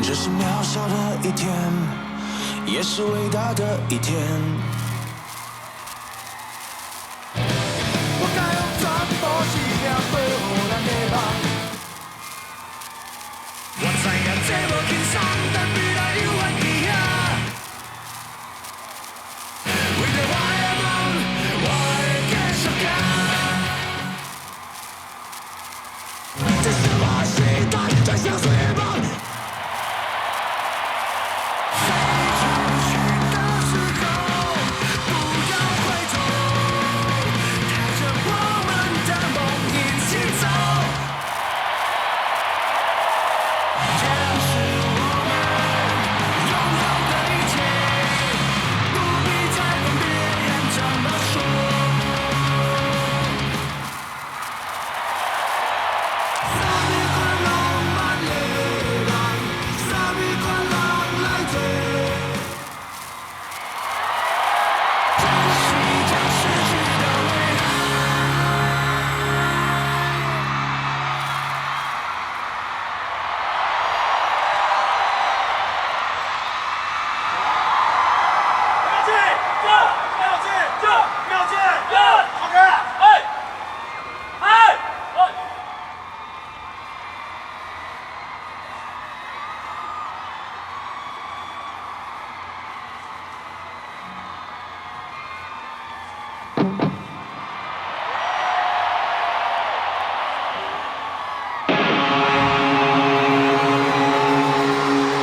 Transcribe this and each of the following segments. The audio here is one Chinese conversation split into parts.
这是渺小的一天，也是伟大的一天。我该用全部力量保护咱的梦。我知影这无轻松，但未来永远伫遐。为着我的梦，我会继续行。这是我时代最想睡的梦。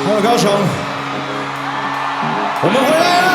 还有高雄，我们回来了。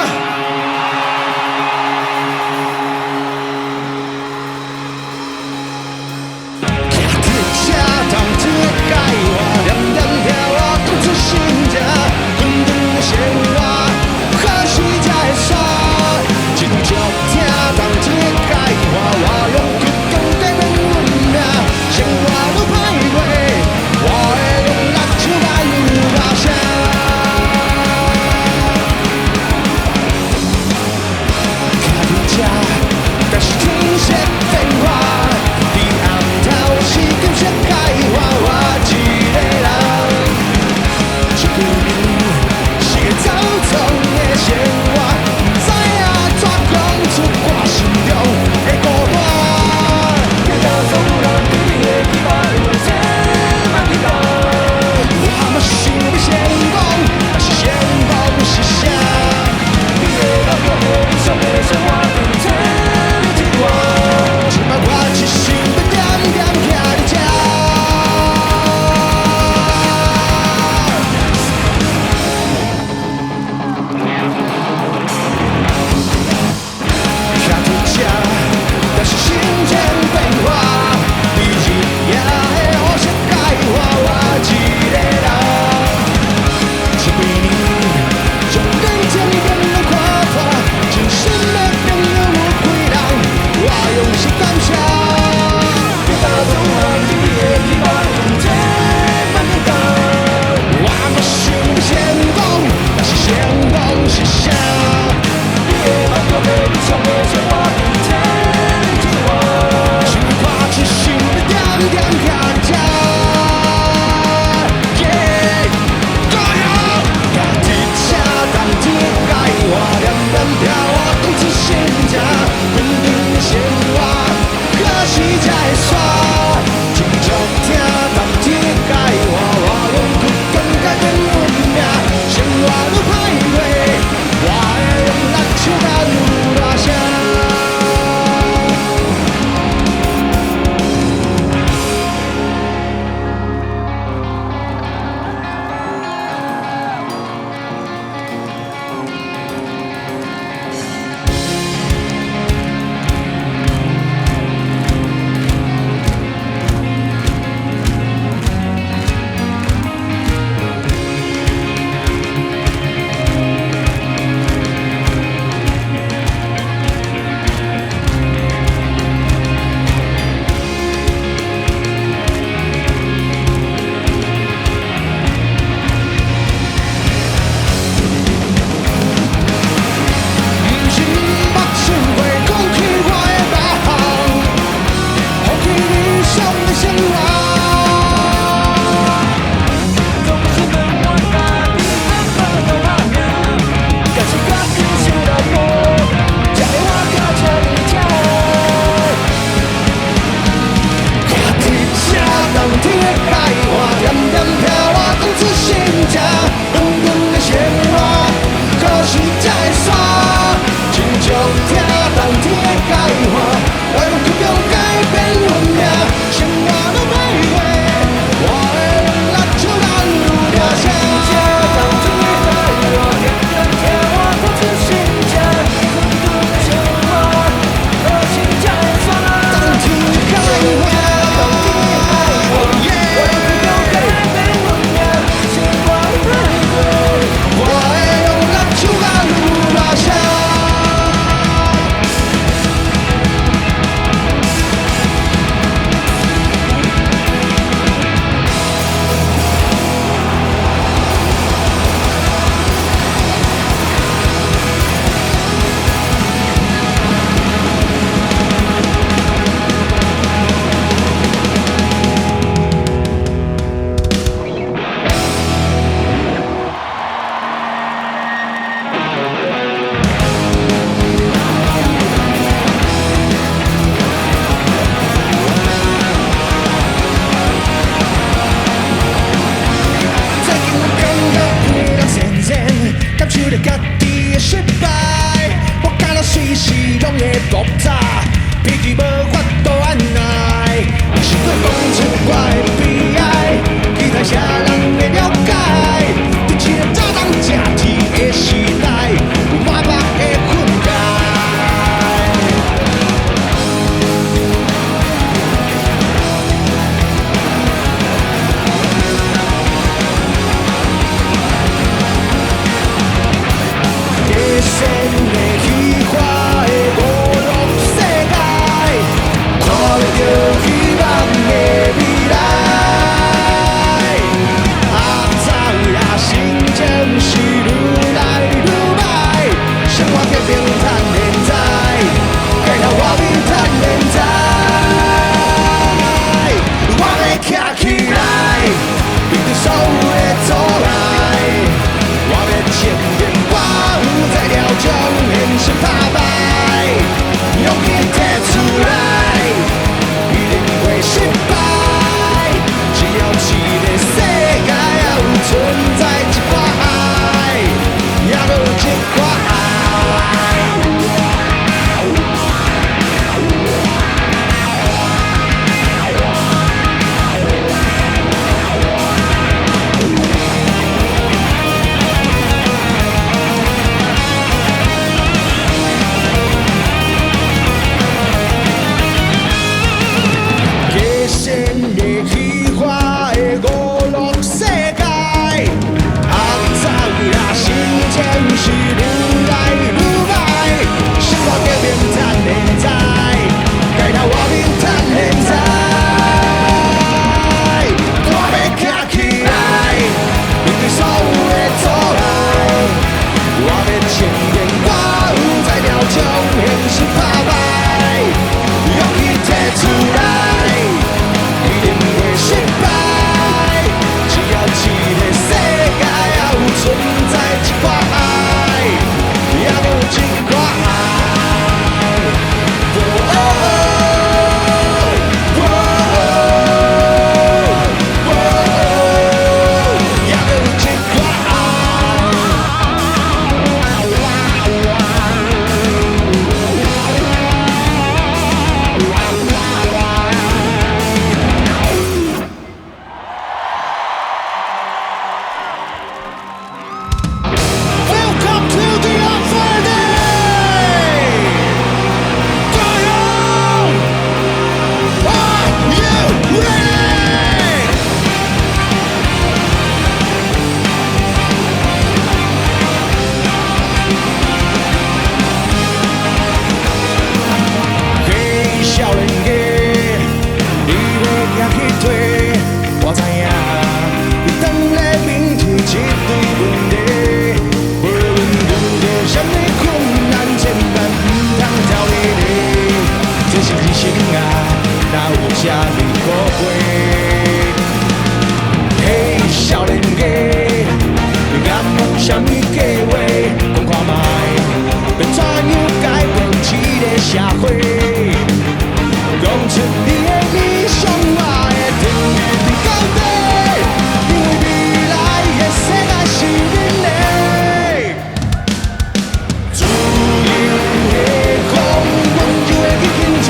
的虚华的五落世界，肮脏呀，心情是愈来愈歹，生活叫面赚现在，该头我面赚现在。我要站起来，面对所有的阻碍。我要承认，我有在鸟中现实打败，勇气摕出来，一定会失败。只要这个世界还有存在一块爱，也有一块爱。Welcome to the Unfolding! Are you ready? 嘿，少年家，你要行去推，我知影，你当咧面对一堆问题，无论遇到什么困难，千万唔通逃离。这是人生啊，哪有这么可贵？嘿，少年家，你敢有什么计划？讲看卖，要怎样改变这个社会？讲出你的理想，我会挺你到底，因为未来的世界是恁的。自由的光，温柔的去紧找，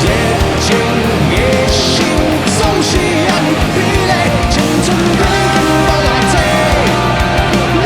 热情的心总是遐尼美丽，青春已经无偌济，你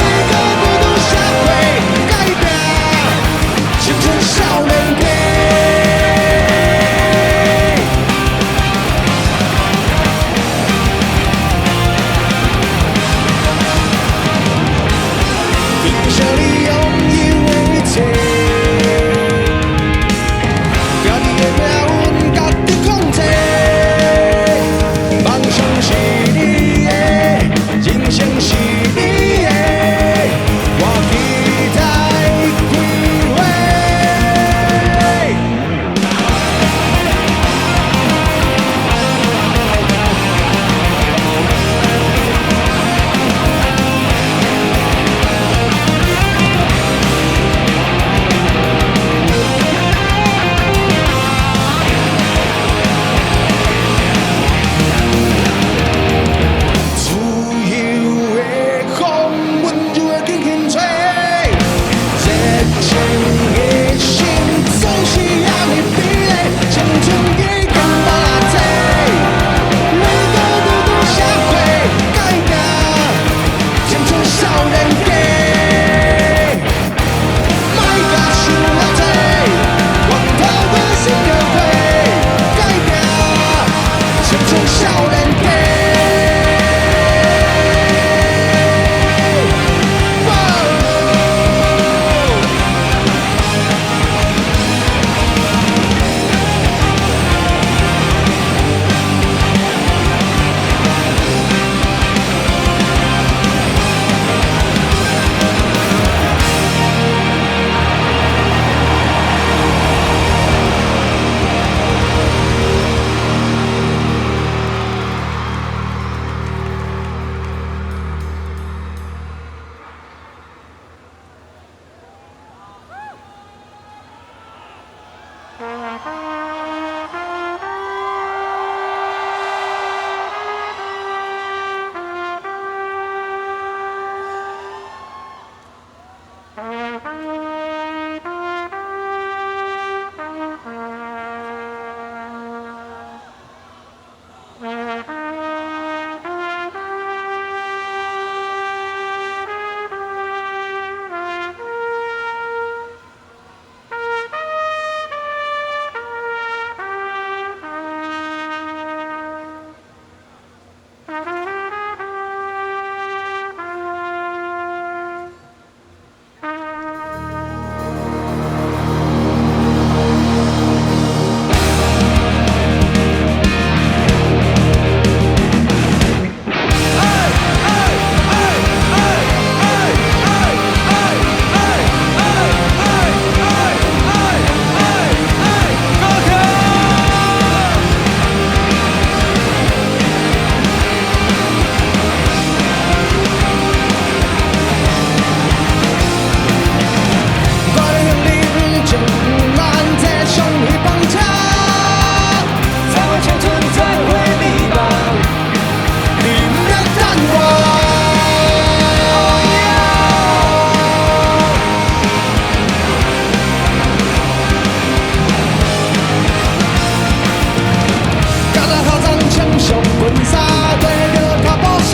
甲咱校长枪上棍杀，对着脚步下。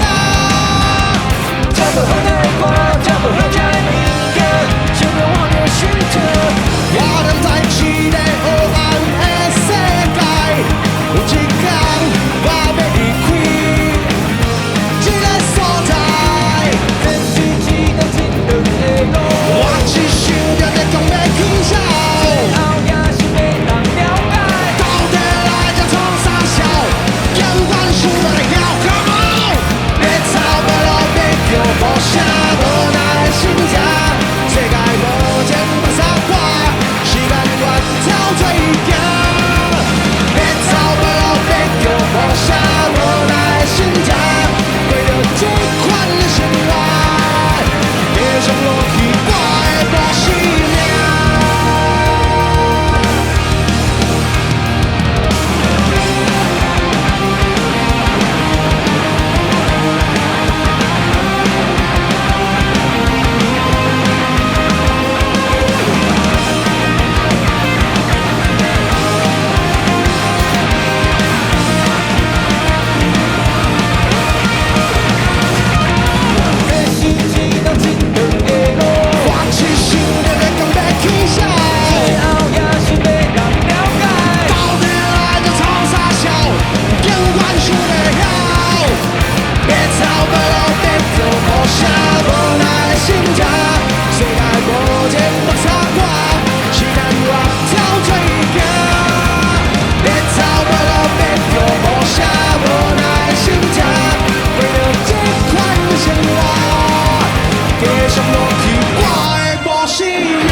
这不好的歌，这不好吃的物件，想着我的心跳。我踮在一个黑暗的世界，有一天我要离开这个所在。这是一条真长的路，我只想着在讲要起笑。最后也是要人了解，到底来这创啥笑？永远想要来要 Come on， 别吵别闹别叫无声，无奈的心情，世界无情不傻瓜，时间越走越行。别吵别闹别叫无声，无奈的心情，过着这款的生活，继续落去我的无生命。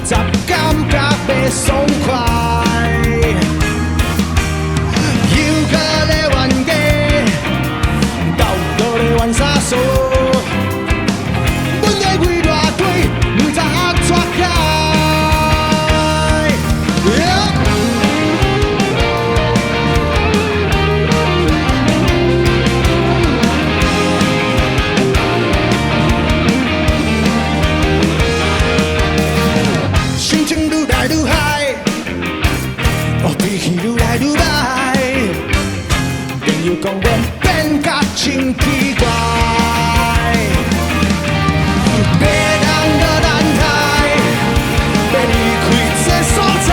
杂感觉袂爽快。又搁咧冤家，斗搁咧冤啥数？阮的几偌堆，毋知安怎解。心情愈来愈嗨，脾气愈来愈歹。朋友讲阮变甲真奇怪。别人搁等待，要离开这所在。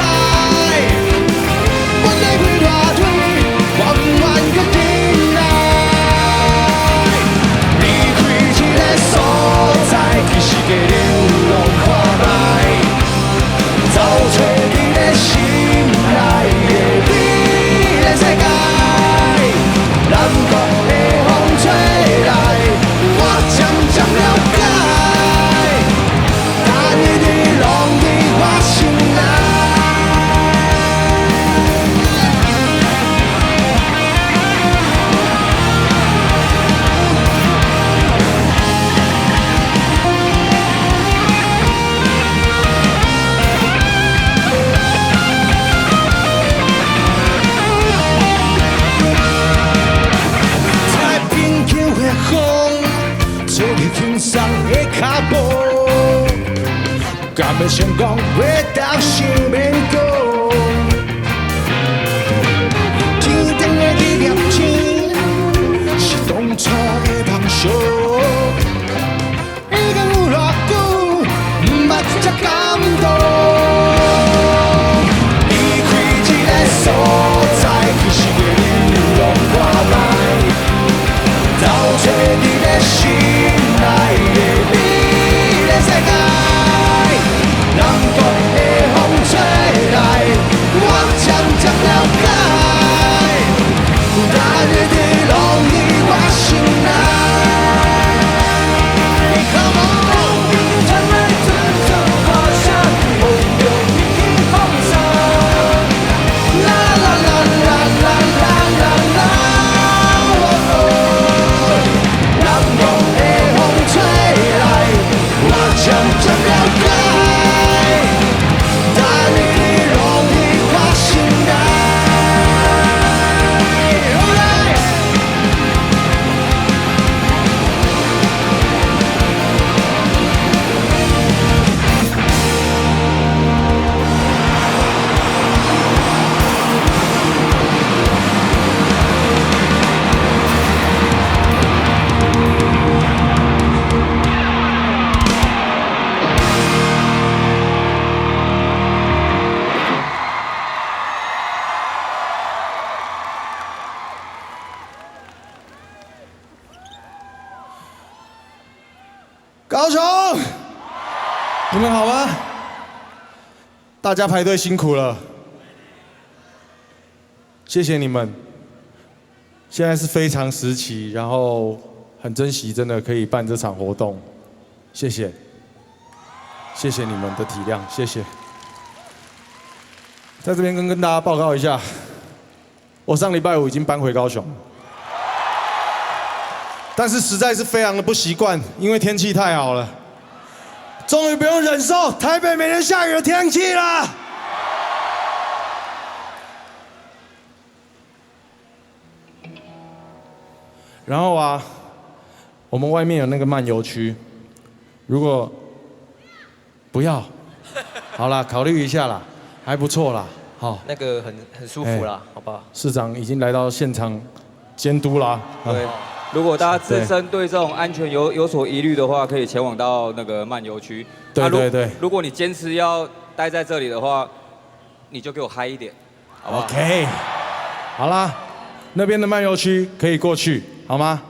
阮的几大腿，我不愿搁等来。离开这个所在，其实加流浪看卖，找找你的心内的美丽世界。南国的风吹来，我渐渐了解。但一直拢伫我心内。太平桥的风，吹起轻松的脚步。敢要成功，要到先免讲。天顶的一粒星，是当初的梦想。已经有偌久，毋捌这感动。离开这个所在，其实个流浪看卖，找找你的心内的美丽世界。南国的风吹来，我渐渐了解，但一直拢伫我心内。Come on， 将来尊重华夏，梦中一片风沙。啦啦啦啦啦啦啦啦，南国的风吹来，我渐渐了解。高雄，你们好吗？大家排队辛苦了，谢谢你们。现在是非常时期，然后很珍惜，真的可以办这场活动，谢谢，谢谢你们的体谅，谢谢。在这边跟大家报告一下，我上礼拜五已经搬回高雄。但是实在是非常的不习惯，因为天气太好了，终于不用忍受台北每天下雨的天气了。然后啊，我们外面有那个漫游区，如果不要，好啦，考虑一下啦，还不错啦，好，那个很舒服啦，好不好？市长已经来到现场监督啦，对。如果大家自身对这种安全有所疑虑的话，可以前往到那个漫游区。对对对。如果你坚持要待在这里的话，你就给我嗨一点，好不好 ？OK， 好啦，那边的漫游区可以过去，好吗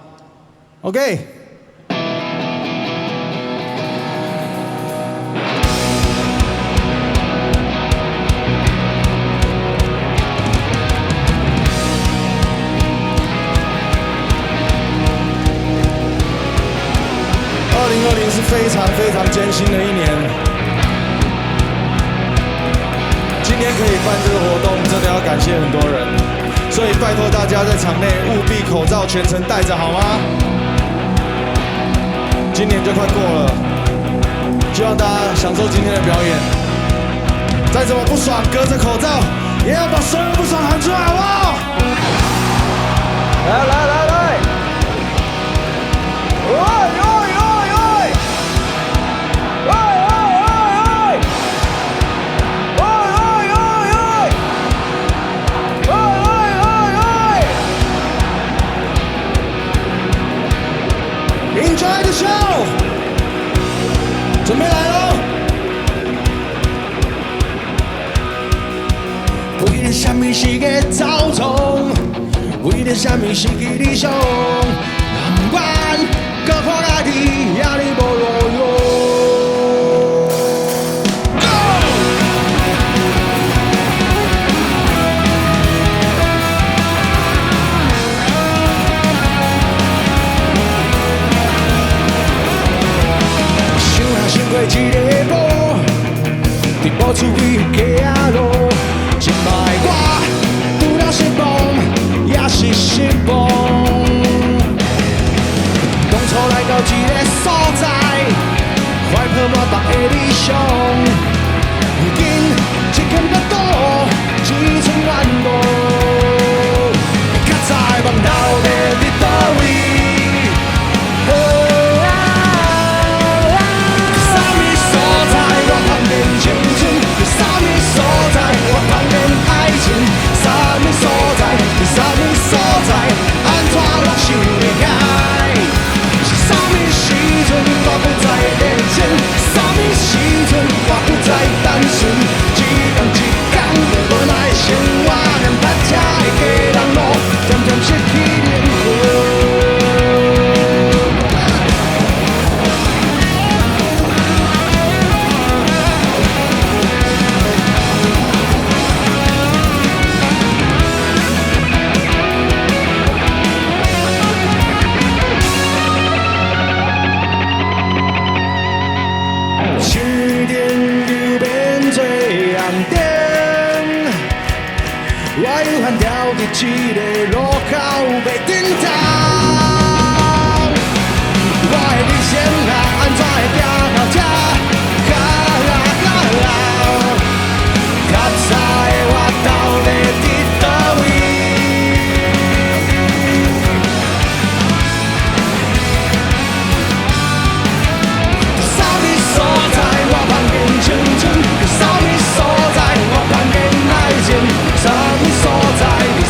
？OK。2020是非常艰辛的一年，天可以办这个活动，真的要感谢很多人，所以拜托大家在场内务必口罩全程戴着，好吗？今年就快过了，希望大家享受今天的表演。再怎么不爽，隔着口罩也要把所有不爽喊出来，好不好？来来来来！喂喂喂喂！喂喂喂喂！喂喂喂喂！喂喂喂喂 Enjoy the show， 准备来喽！为了什么是个草丛？为了什么是个理想？人阮搁看家己也哩无路用。想啊想过一个步，伫步出去街仔路，今摆我除了失望，也是失望。当初来到一个所在，怀抱满腹的理想，如今一片白土，一寸怨路，较早望到底伫倒位？啥物所在我茫然青春？啥物所在我茫然爱情？啥物所在？啥物所在？安怎落想袂开？是啥物时阵我不再认真？啥物时阵我不再单纯？一天一天无奈的生活，连搭车的家人路，渐渐失去灵魂。市电流变做暗灯，我有限条伫一个路口袂顶头。我的人生啊，安怎会行到这？较早的我到底伫倒位？啥物所在我茫然青春？啥物所在我茫然爱情？啥物所在？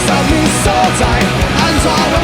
啥物所在？安怎拢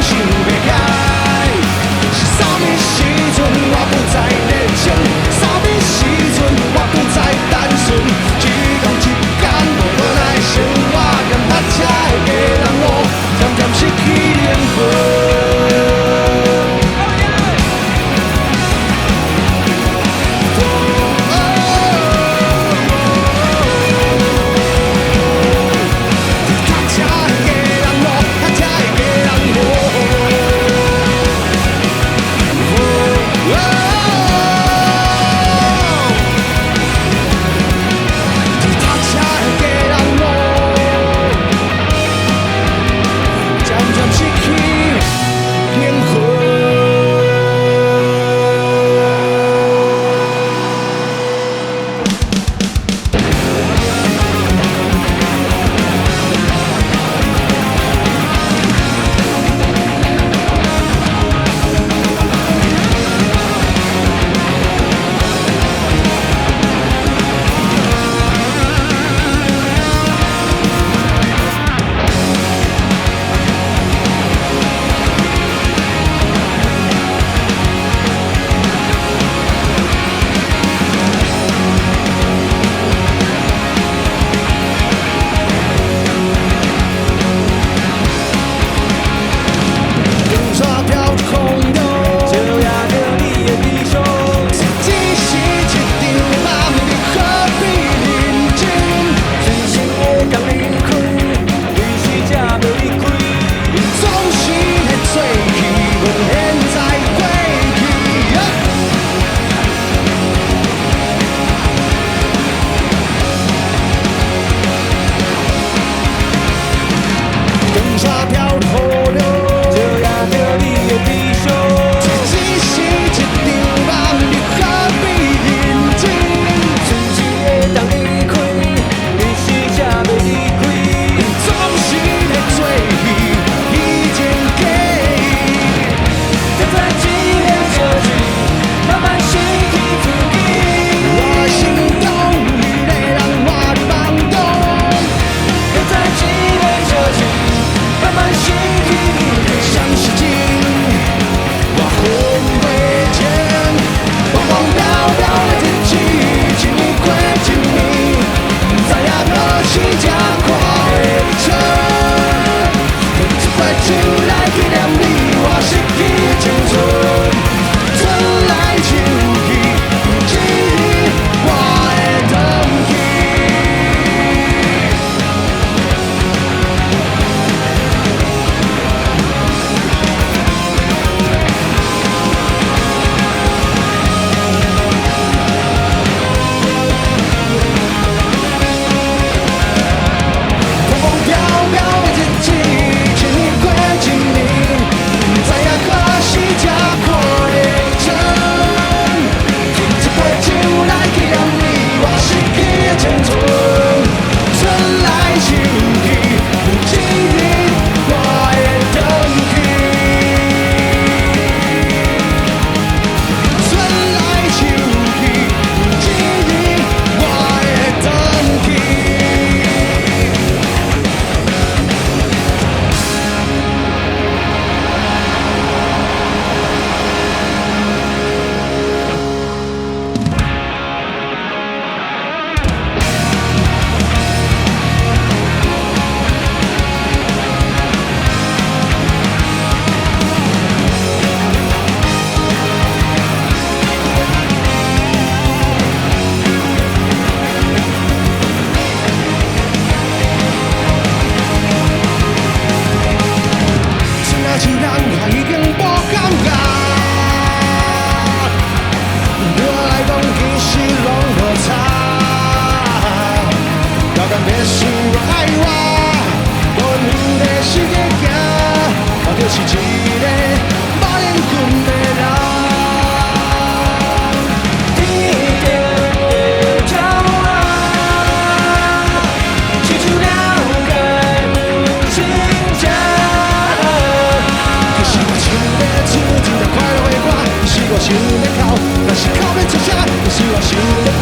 我想要哭，但是哭要出声，就是我想要飞，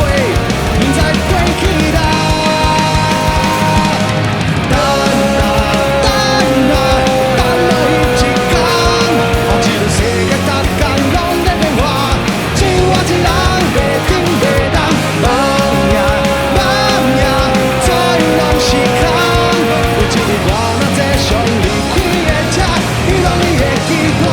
不知飞去哪。等啊等啊等了一天，看这个世界逐天拢在变化，只我一人袂顶袂当，梦呀梦呀，左右拢是空。有一日我若坐上离开的车，希望你会记我。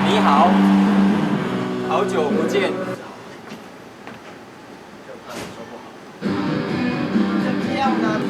你好，好久不见。这样呢？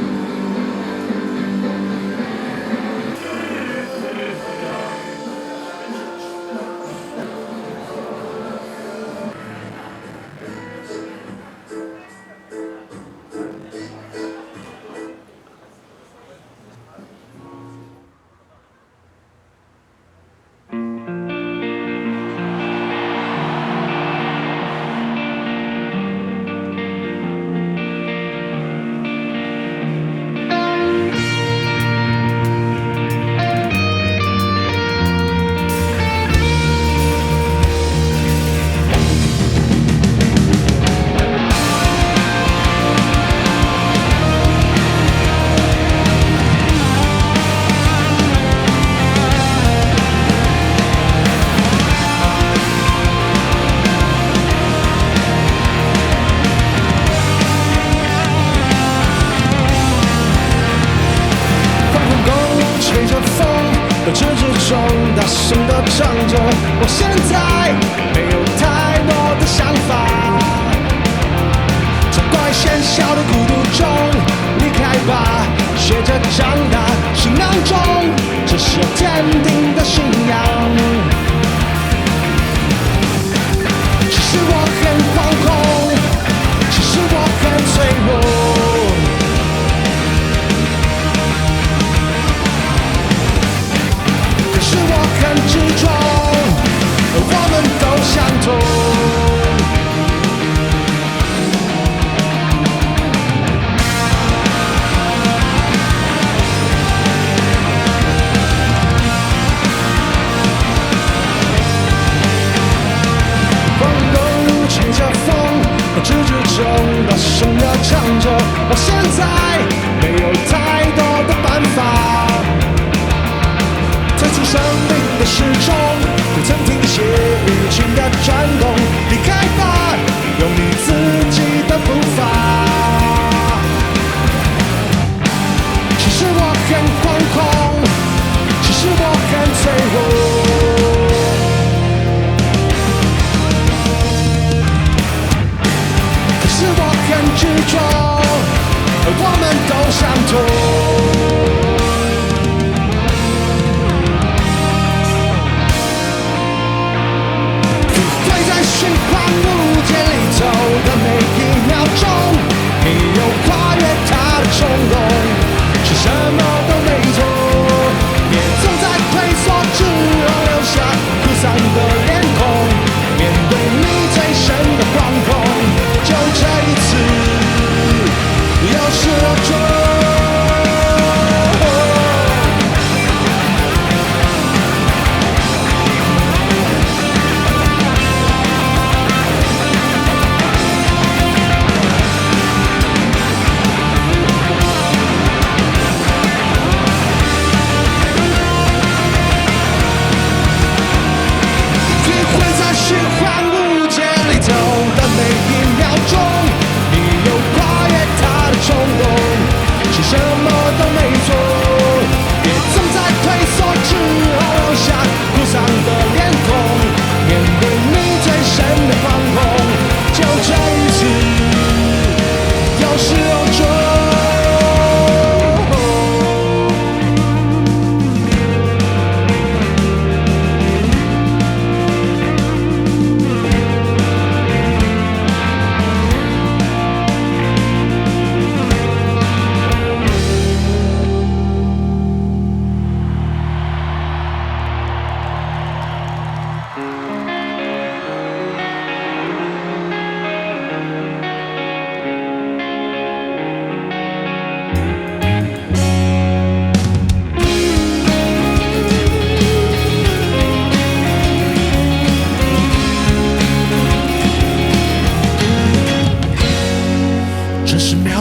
直之中大声地唱着，我现在没有太多的想法，从怪喧嚣的孤独中离开吧，学着长大，行囊中这是有坚定的信仰。其实我很惶恐，其实我很脆弱。很执着，我们都相同。风中吹着风，直之中大声地唱着，我现在没有太多的办法。退出生命的时钟，不曾停歇，无情的转动，离开吧，用你自己的步伐。其实我很惶恐，其实我很脆弱，可是我很执着，我们都相同。循环无间里头的每一秒钟，你有跨越它的冲动，是什么都没错，也总在退缩之后留下哭丧的脸孔，面对你最深的惶恐，就这一次，有始有终。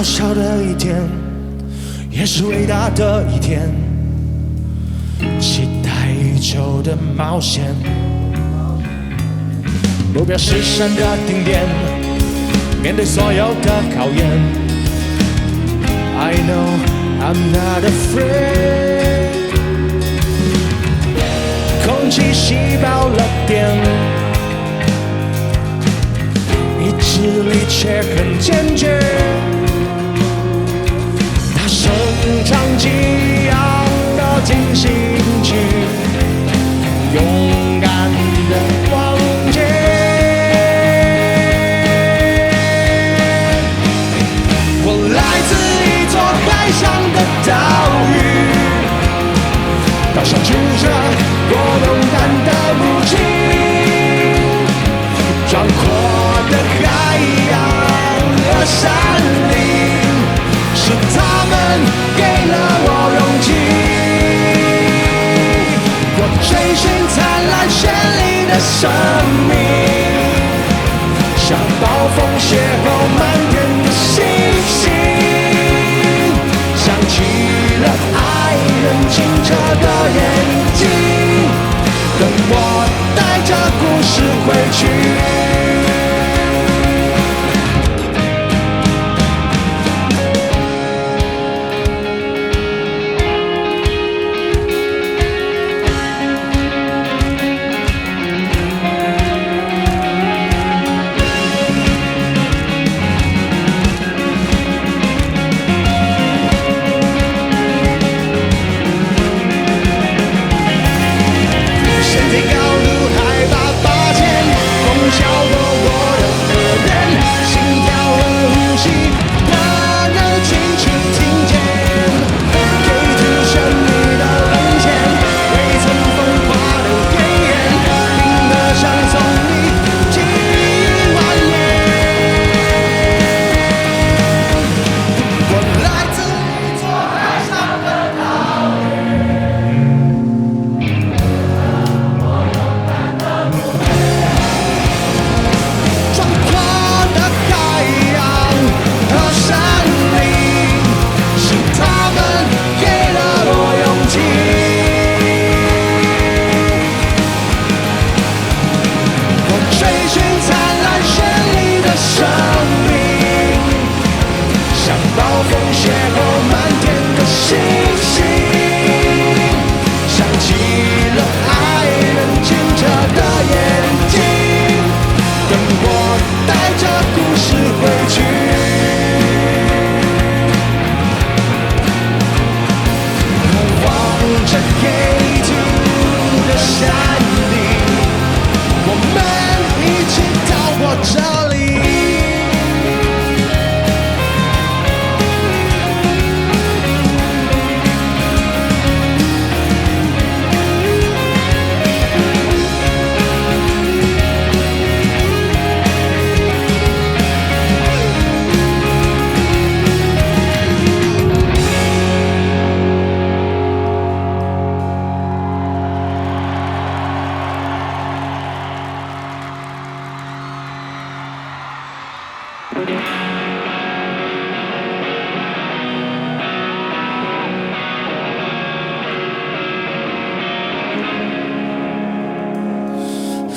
小的一天，也是伟大的一天，期待已久的冒险，目标是山的顶点，面对所有的考验。I know I'm not afraid。空气吸饱了电，勇敢的往前。我来自一座海上的岛屿，岛上住着我勇敢的母亲。壮阔的海洋和山林，是他们给了我勇气。我追寻灿烂绚丽的生命，像暴风雪后漫天的星星，想起了爱人清澈的眼睛，等我带着故事回去。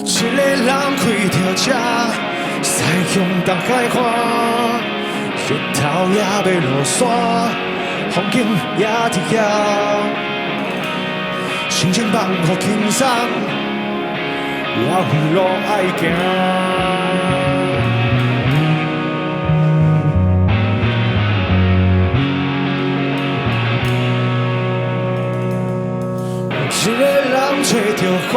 一个人开着车，驶向东海岸，日头也要落山，风景也伫遐，心情放乎轻松，我有路爱行。一个人找着风，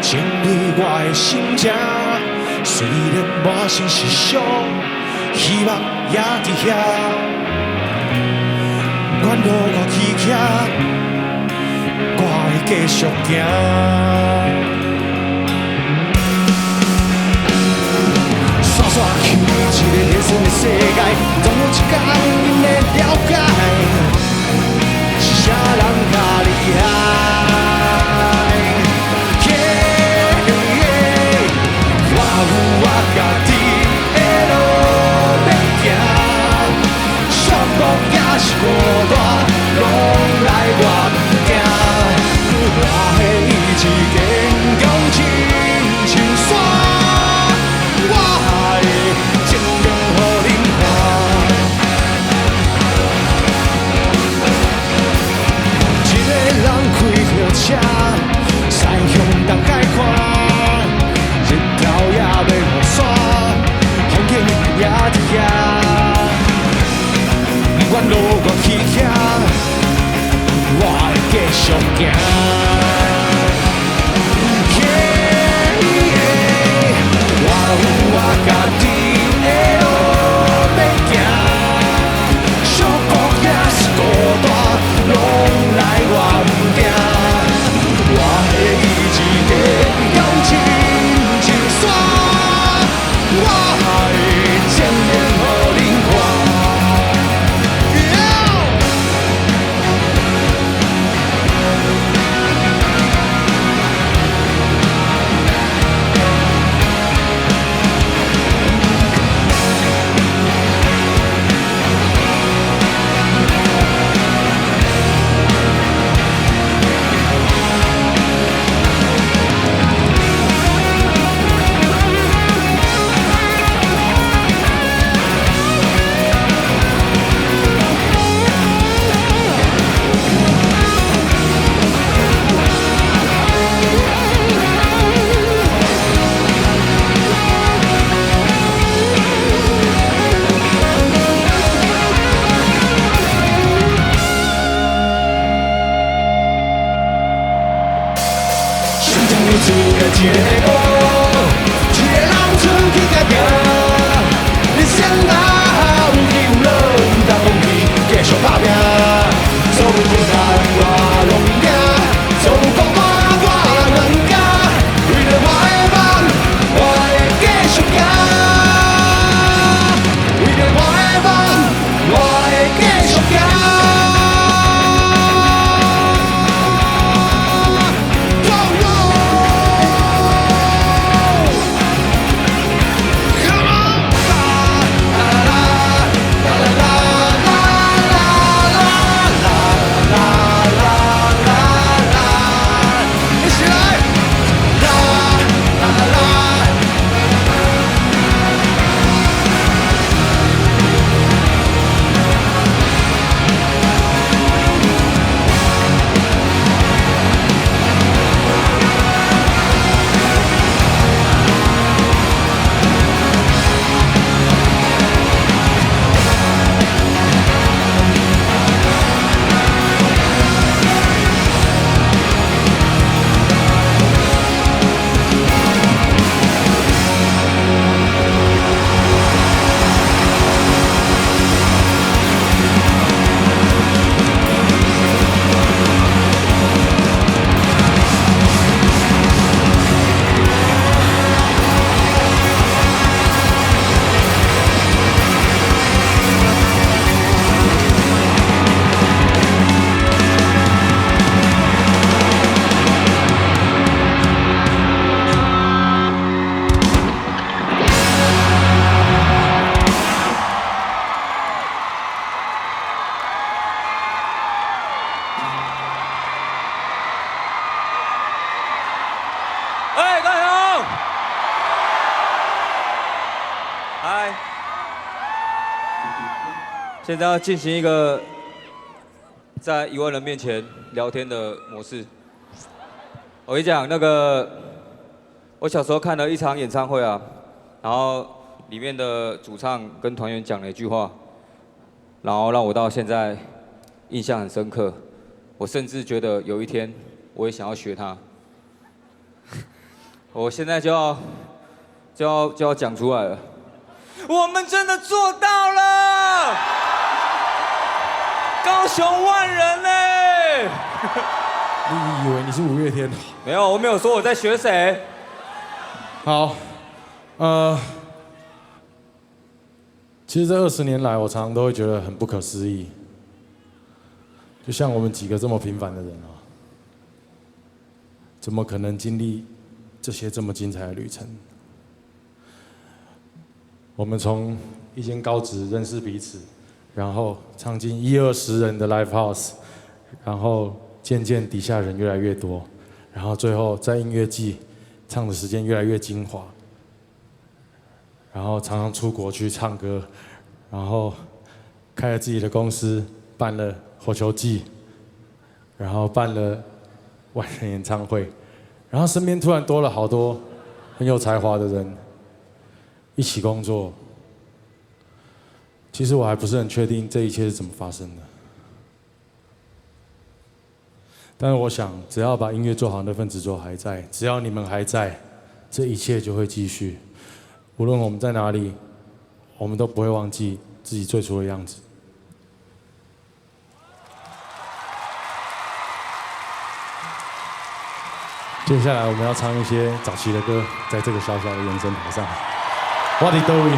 整理我的心情。虽然满身是伤，希望也伫遐。原路我去徛，我会继续行。刷刷去一个陌生的世界，总有一天你会了解，是啥人较厉害。我家己的路要行，山坡也是孤单，拢来我毋惊。我的意志坚强，亲像山，我会尽量予恁看。一个人开着车，驶向东海岸。日头也要落山，风景也伫遐。原路我去行，我会继续行。自的结果，一个人出去打拼，你想到有气有落，唔通放弃，继续打拼。所有困难我拢赢，所有苦难我能扛，为了我的梦，我会继续行。为了我的梦，我会继续行。现在要进行一个在1万人面前聊天的模式。我跟你讲，我小时候看了一场演唱会啊，然后里面的主唱跟团员讲了一句话，然后让我到现在印象很深刻。我甚至觉得有一天我也想要学他。我现在就要讲出来了。我们真的做到了！高雄万人嘞！你以为你是5月天？没有，我没有说我在学谁。好，其实这20年来，我常常都会觉得很不可思议。就像我们几个这么平凡的人啊，怎么可能经历这些这么精彩的旅程？我们从一间高职认识彼此，然后唱进10-20人的 live house， 然后渐渐底下人越来越多，然后最后在音乐季唱的时间越来越精华，然后常常出国去唱歌，然后开了自己的公司，办了火球季，然后办了万人演唱会，然后身边突然多了好多很有才华的人一起工作。其实我还不是很确定这一切是怎么发生的，但是我想，只要把音乐做好，那份执着还在，只要你们还在，这一切就会继续。无论我们在哪里，我们都不会忘记自己最初的样子。接下来我们要唱一些早期的歌，在这个小小的延伸台上。我的各位。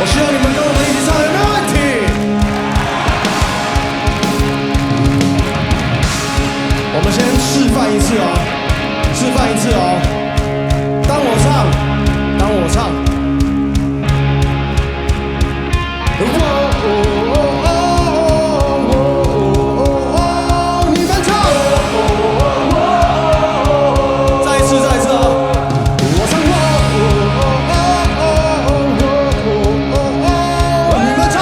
希望你们跟我们一起唱，有没有问题？我们先示范一次哦，示范一次哦。当我唱，当我唱。你们唱。再一次，再一次哦。我唱。你们唱。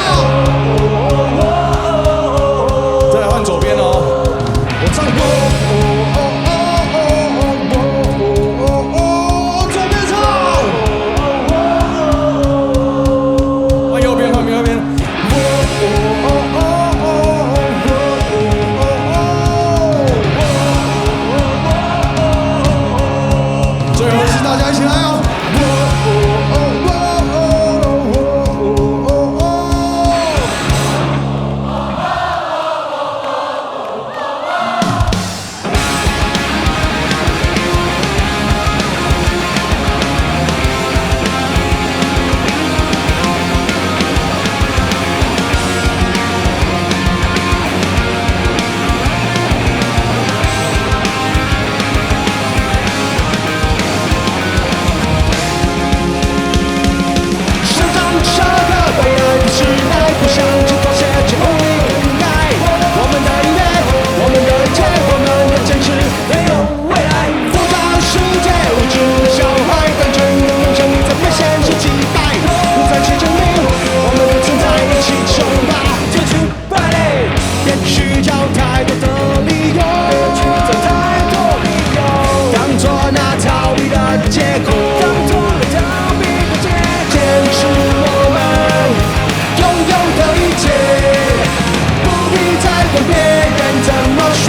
再来换左边哦。我唱。左边唱。换右边，换右边。最后是大家一起来哦。生长这个被爱的时代，不想只妥协，只努力更改。我们的音乐，我们的一切，我们的坚持，没有未来。复杂世界，无知的小孩，单纯的梦想在被现实击败，不再去证明我们的存在，一起称霸，追逐败类，别去找太多的理由，当作那逃避的借口。坚持我们拥有的一切，不必再管别人怎么说。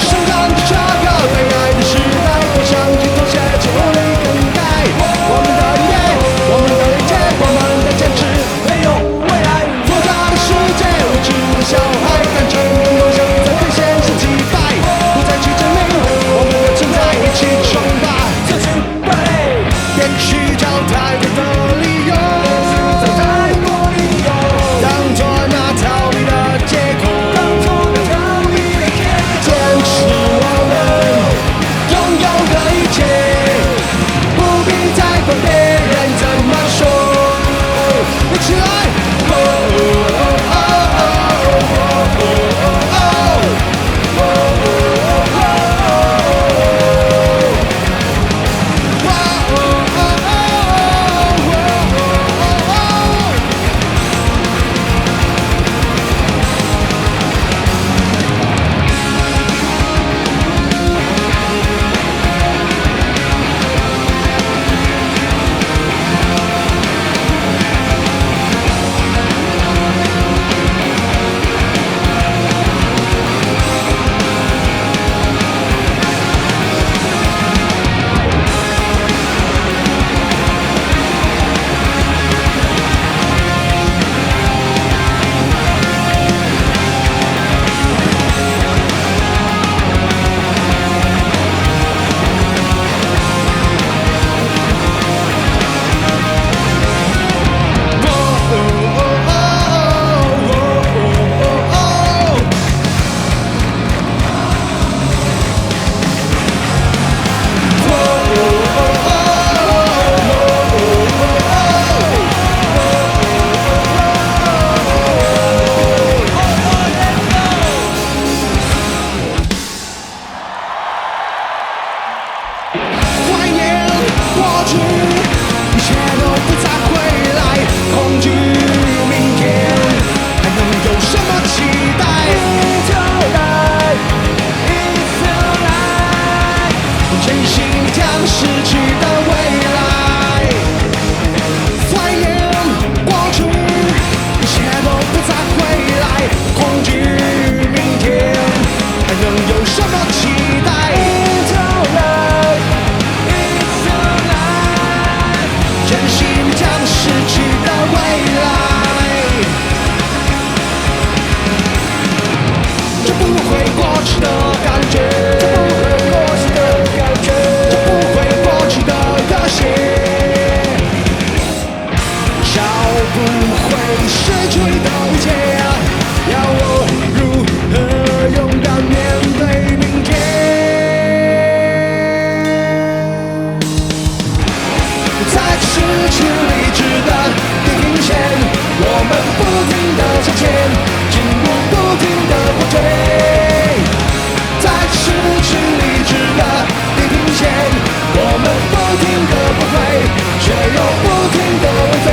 生长这个被爱的时代，不想去妥协，只努力更改。我们的音乐，我们的一切，我们的坚持，没有未来。复杂的世界，无知的小孩，单纯的梦想在被现实击败，不再去证明我们的存在，一起称霸，追逐败类，别去找太多的理由，当作那逃避的借口。坚持我们拥有的一切，不必再管别人怎么说。一起来！恐惧。们不停地向前，进步不停地不退，在失去理智的地平线，我们不停地不退，却又不停地为飞。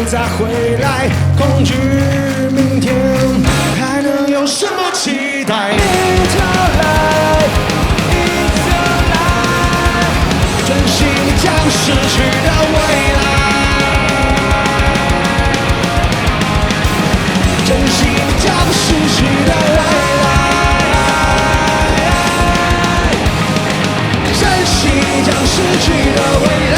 再回来，恐惧明天还能有什么期待 ？It's alive, it's alive， 珍惜你将失去的未来，珍惜你将失去的未来，珍惜你将失去的未来。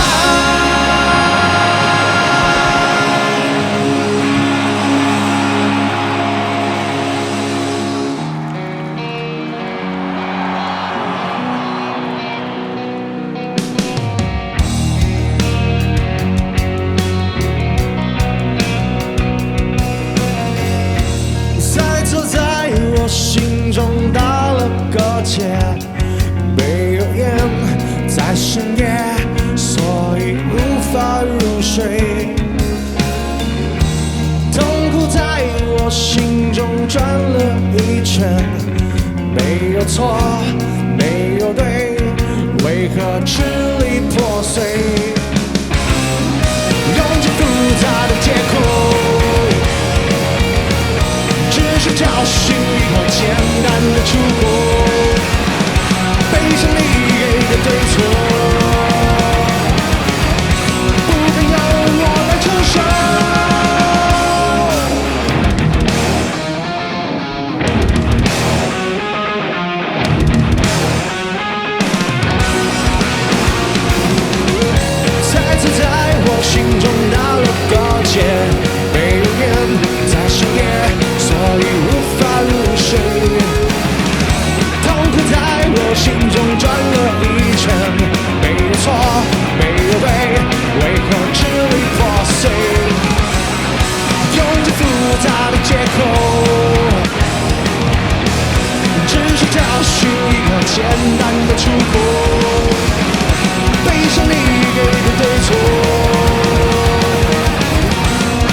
心中打了个结，没有烟，在深夜，所以无法入睡。痛苦在我心中转了一圈，没有错，没有对，为何支离破碎？用尽复杂的借口。只是找寻一个简单的出口，背上你给的对错，不能由我来承受。再次在我心中打了个结，没有烟，在深夜。所以无法入睡，痛苦在我心中转了一圈，没有错，没有对，为何支离破碎？用尽复杂的借口，只是找寻一个简单的出口，背上你给的对错，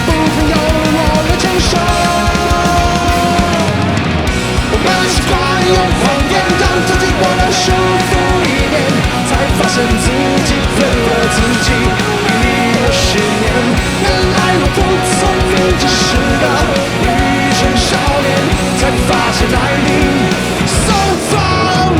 不能由我来承受。习惯用谎言让自己过得舒服一点，才发现自己骗了自己20年。原来我不聪明，只是个愚蠢少年，才发现爱你 so far away。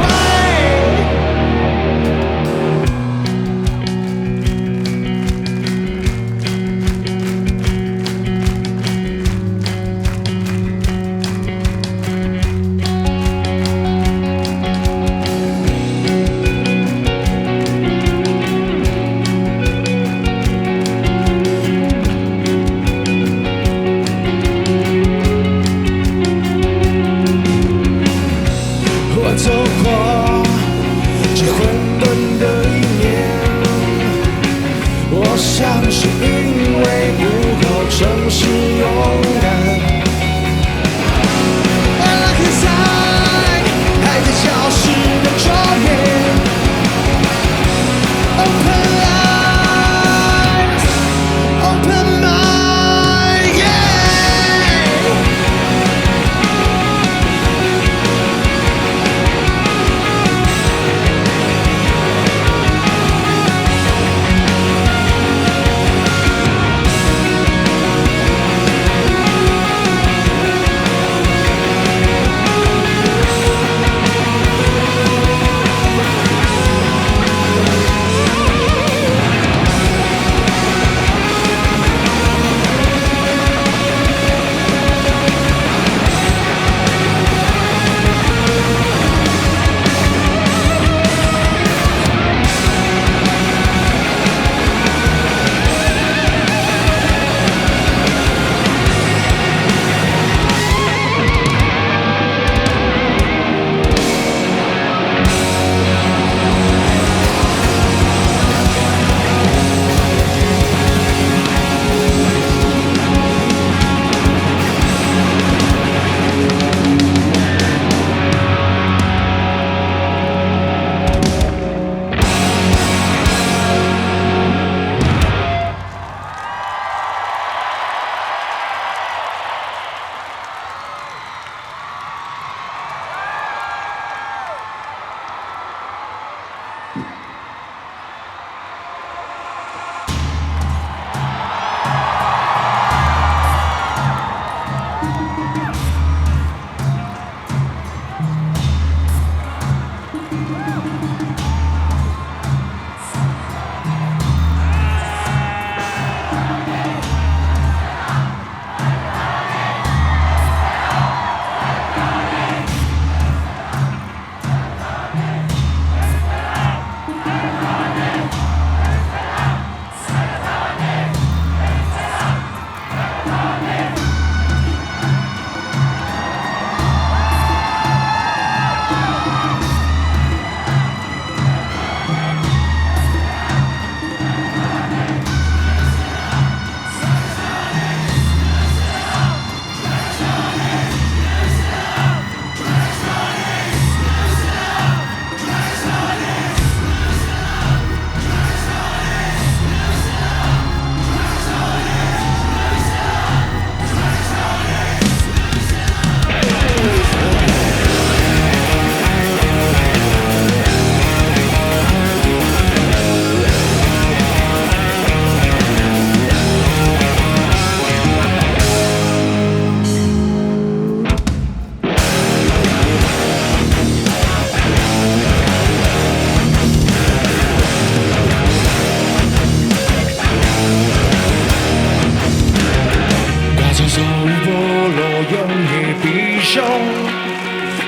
上，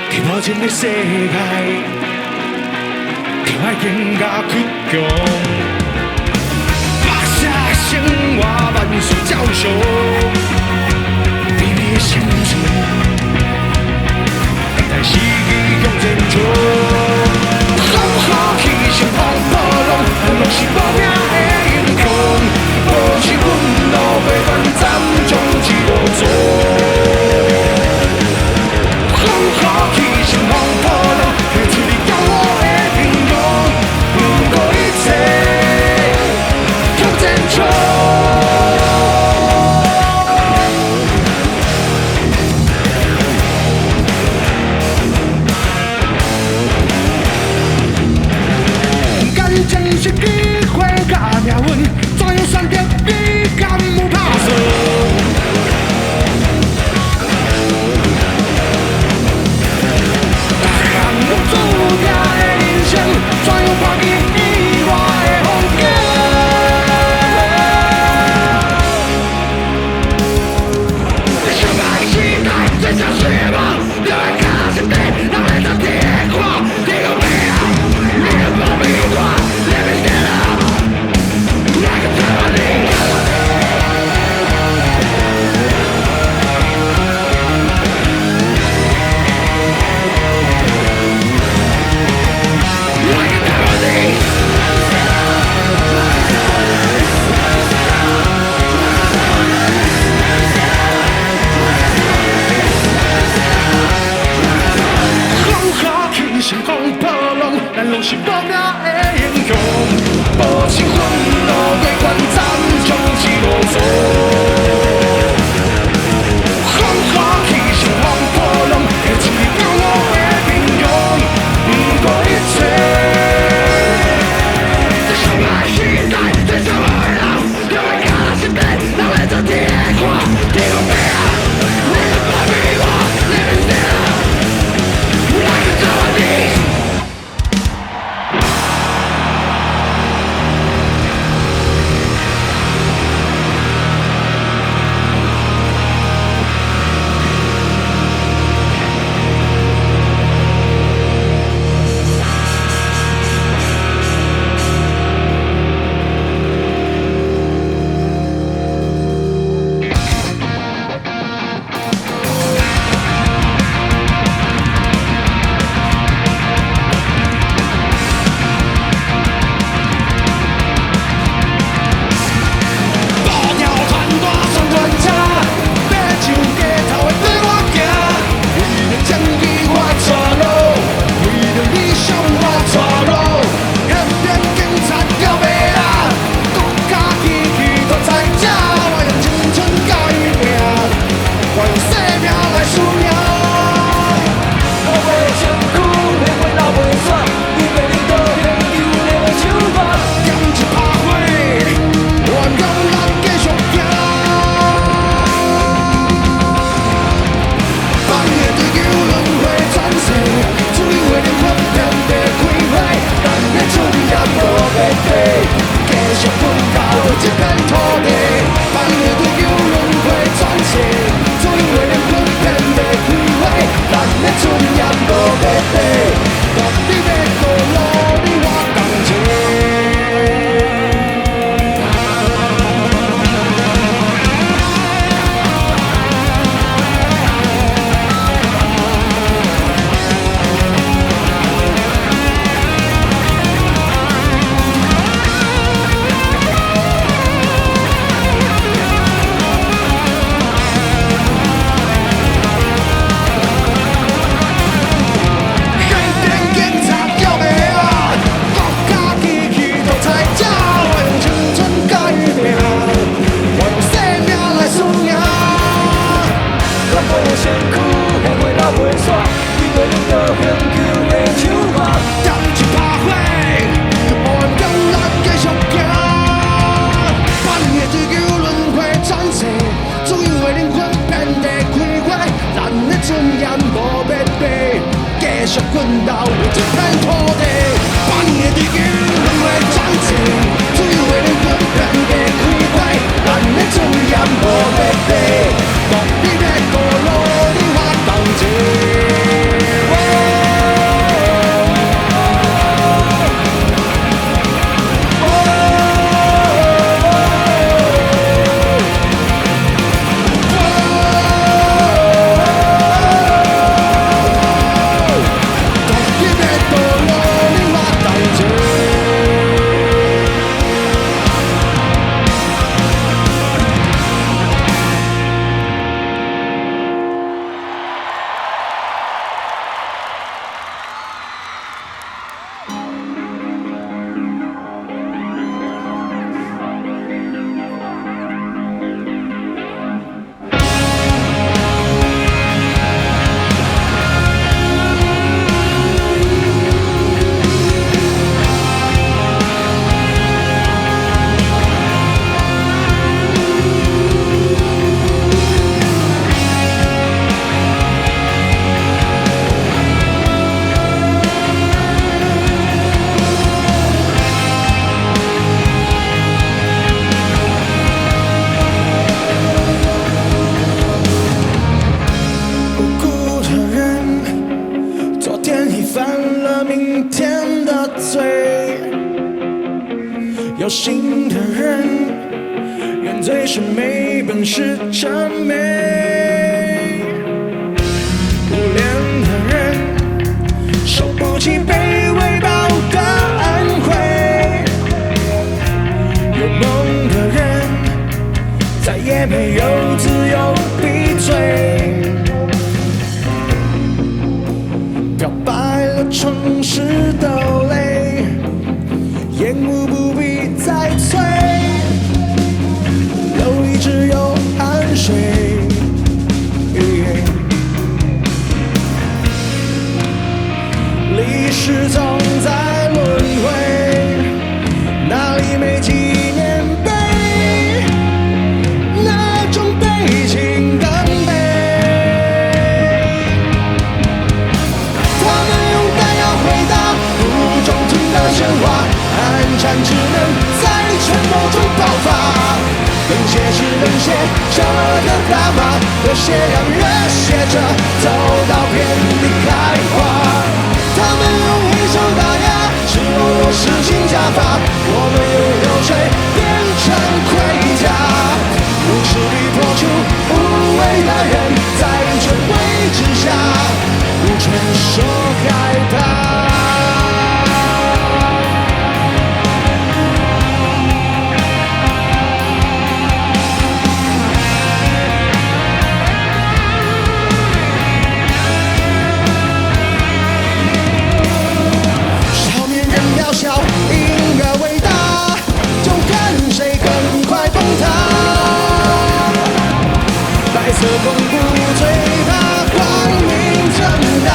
去无情的世界，去爱更加倔强。白色生活万事照常，你的心情，但是去向前冲。风雨起，乘风破浪，咱拢是无命的英雄。保持奋斗袂短暂，终一路走。风雨起，乘风破浪，献出你骄傲的英勇，不顾一切向前冲。感情是机会甲命运，怎样选择你敢有打算？逐项有注定的人生，怎样看见意外的风景？相爱时代最像失望，留下卡心底，让人在天光，天空背后，你的梦迷惘。乘风破浪，咱拢是无名的英雄。保持奋斗，过关斩将一路走。风雨起，乘风破浪，献出你骄傲的英勇，不顾一切。在相爱时代，最想二老，留下卡心底，让人在天光，天空背后，你的不迷惘，你的still。继续奋斗，为这片土地，把你的地球轮回转世，只为咱不变的开花，咱的尊严无要低，努力的道路，你我同齐。心的人，原罪是没本事谄媚。无脸的人，受不起被喂饱的恩惠。有梦的人，再也没有自由闭嘴。漂白了城市的泪，烟雾不必再催，楼里只有汗水。历史总在轮回，哪里没纪念碑？那种悲情更悲。他们用弹药回答不中听的喧哗，寒蝉只能在沉默中爆发。冷血是冷血，这个大骂，热血让热血着走到遍地开花。他们用黑手打压，赤裸裸实行家法，我们用流水变成盔甲。无耻里破除无畏的人，在权威之下无权受害怕。音乐伟大，就看谁更快崩塌。白色恐怖最怕光明正大，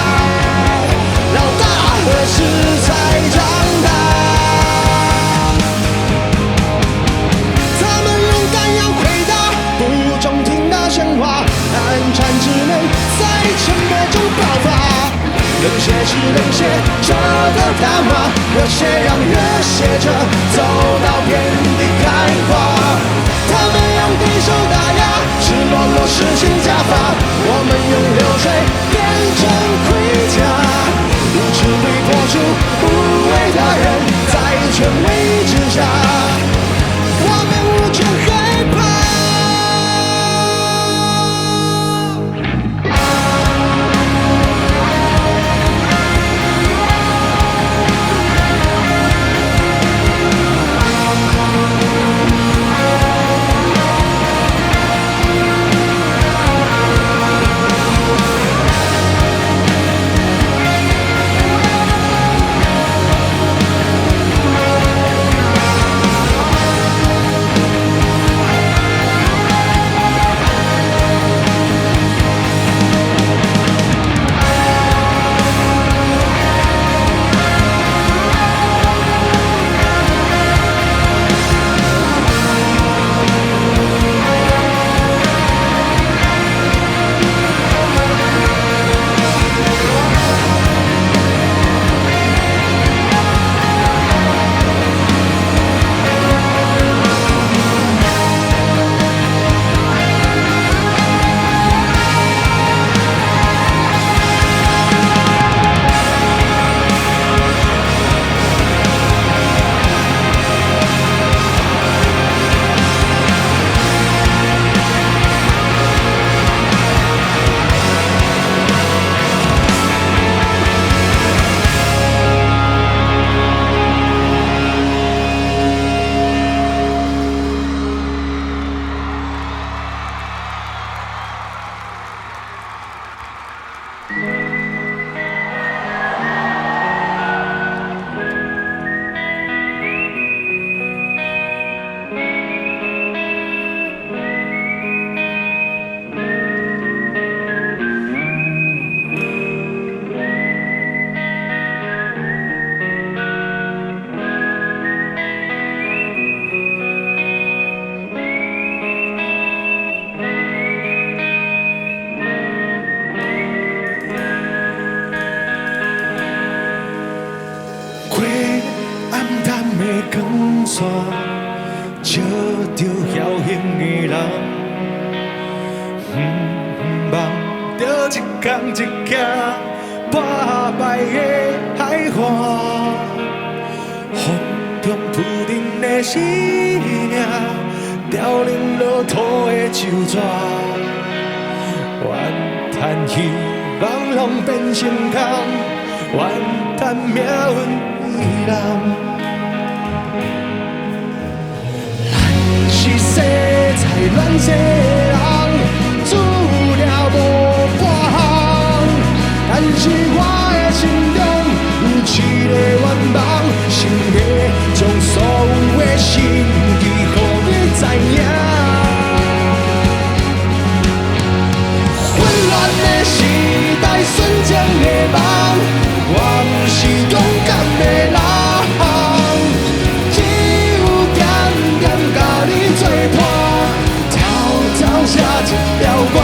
老大何时才长大？他们用弹药回答不中听的喧哗，寒蝉只能在沉默中爆发。冷血是冷血，这个大骂，热血让热血着走到遍地开花。他们用匕首打压，赤裸裸实行家法，我们用流水变成盔甲。无耻里破除无畏的人，在权威之下，我们无权害怕。更错，笑着侥幸的人，望着一天一件破败的海岸，风在中浮沉的生命，凋零落土的树纸，怨叹希望拢变成空，怨叹命运依然。咱是生在乱世人，注定无半项，但是我的心中有一个愿望，想要将所有的心意，予你知影。混乱的时代，纯情的梦，我不是勇敢的人，只有点点甲你作伴，偷偷写一条歌。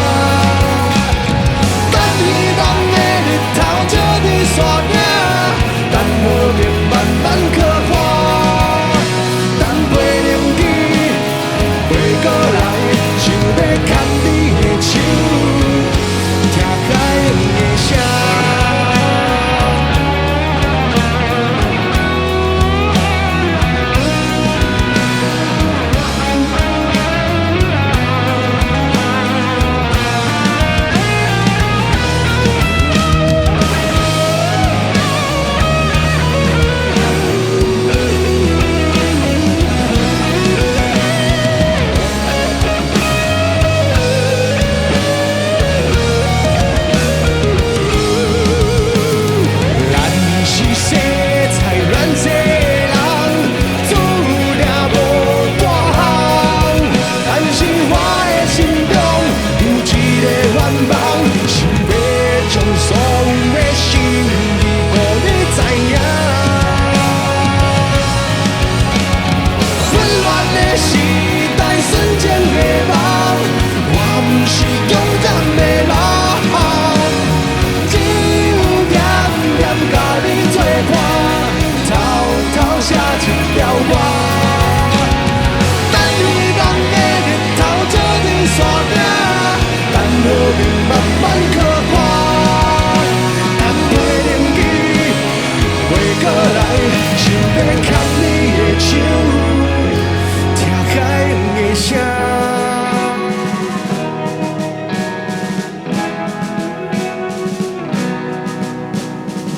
等希望的日头照伫山顶，等和平慢慢刻画，等飞龙机飞过来，想要牵你的手，听海洋的声。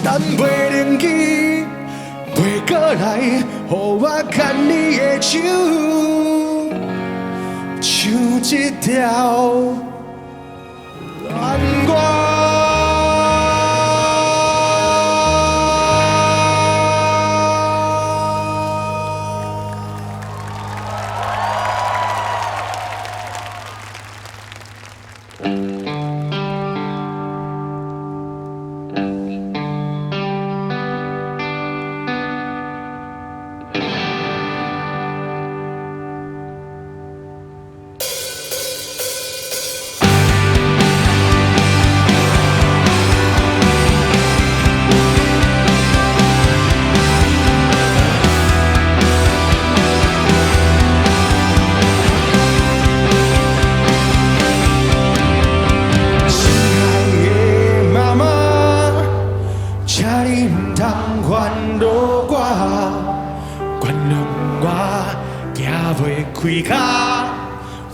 等飞龙机飞过来，予我牵你的手，唱一条恋歌。开脚，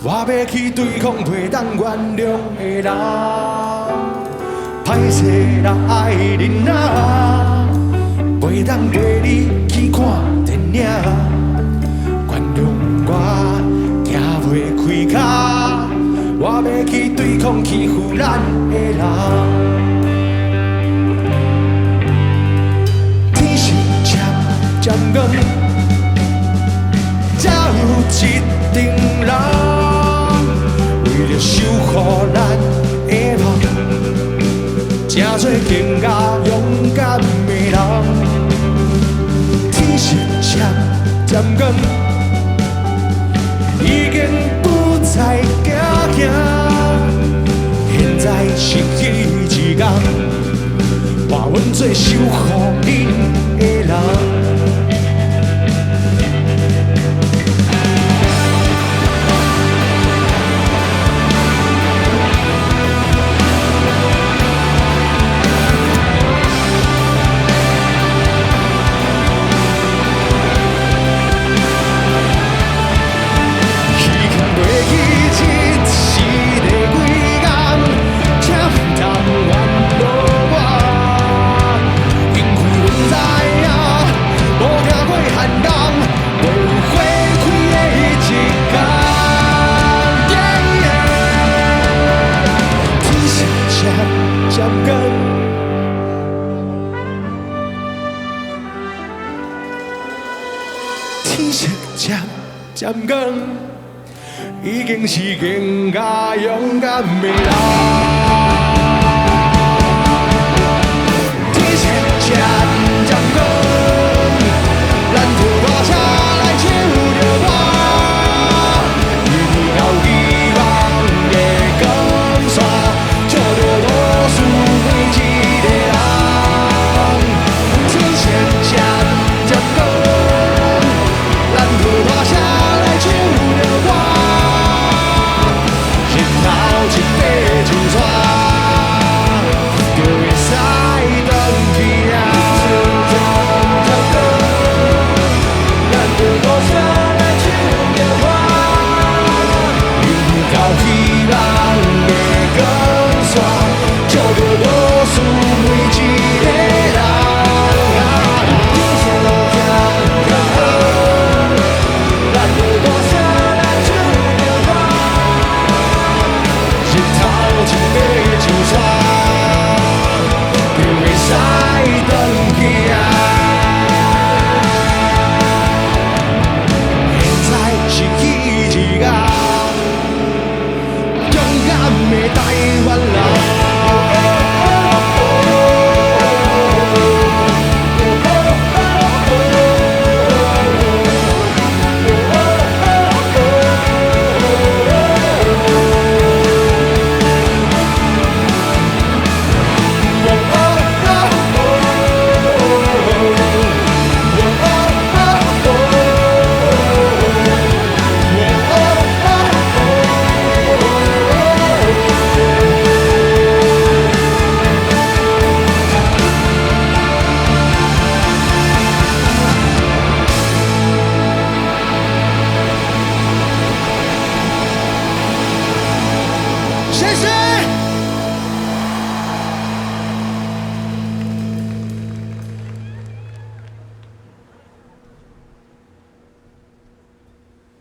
我要去对抗袂当原谅的人。歹势啦，爱人啊，袂当陪你去看电影。原谅我，行袂开脚，我要去对抗欺负咱的人。天是渐渐光。才有一定人，为了守护咱的梦，真多更加勇敢的人。天是渐渐光，已经不再惊惊，现在是彼一天，换阮做守护恁的人。闪光，已经是更加勇敢的人。天色渐渐光，咱就大声来唱着歌，遇到希望的光线，照着路途每一个人。天色渐渐光，咱就大声来唱着歌，日头一爬就山，就会使回去啊。咱就大声来唱着歌，遇到希望的光线，照着路途每一个人。谢谢。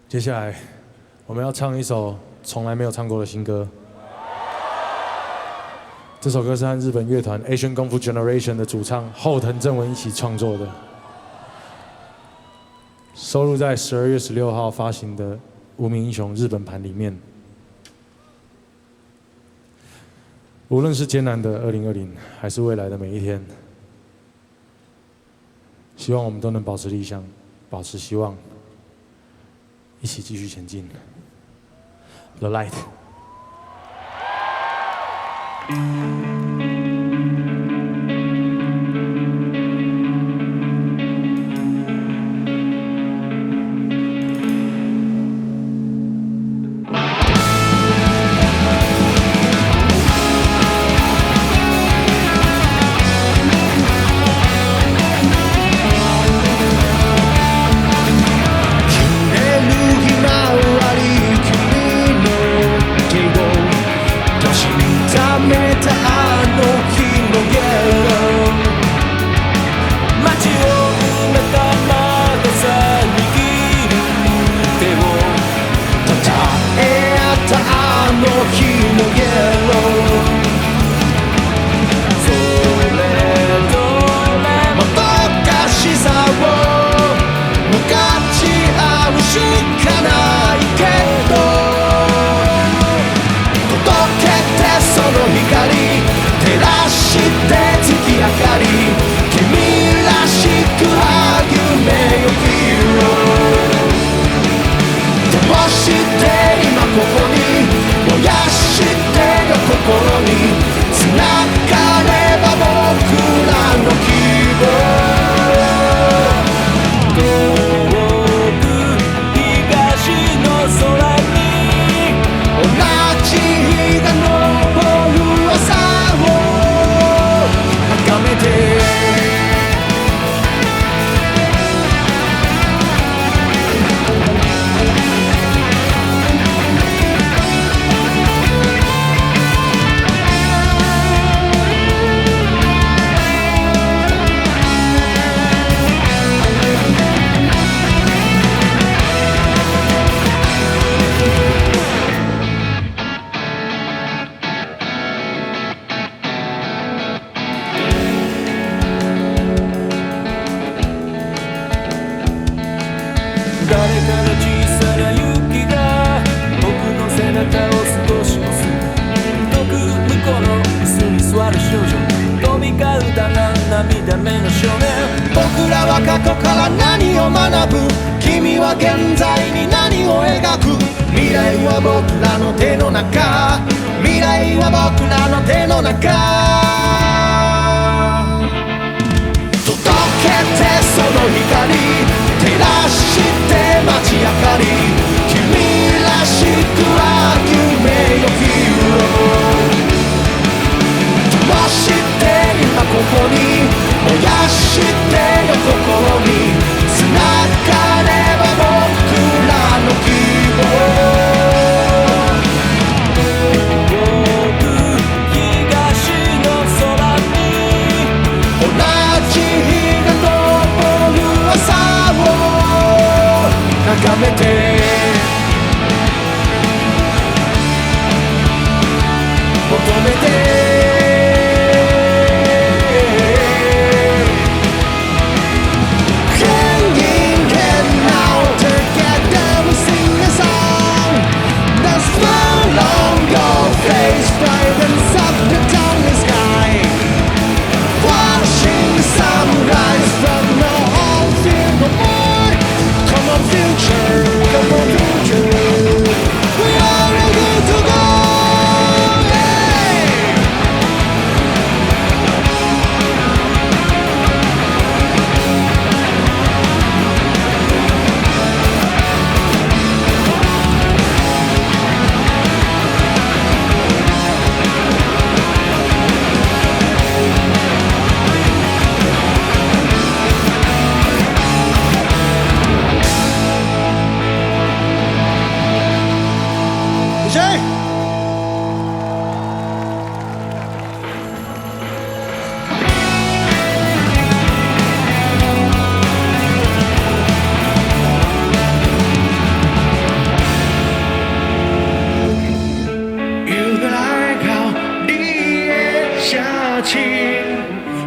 接下来我们要唱一首从来没有唱过的新歌。这首歌是和日本乐团 Asian Kung Fu Generation 的主唱后藤正文一起创作的，收录在12月16号发行的《无名英雄》日本盘里面。无论是艰难的2020，还是未来的每一天，希望我们都能保持理想，保持希望，一起继续前进。The Light。誰かの小さなな見た目の少年僕らは過去から何を学ぶ君は現在に何を描く未来は僕らの手の中未来は僕らの手の中届けてその光照らして街明かり君らしくは夢よヒーロー灯して今ここに燃やしてよ心に繋がれば僕らの希望眺めて求めて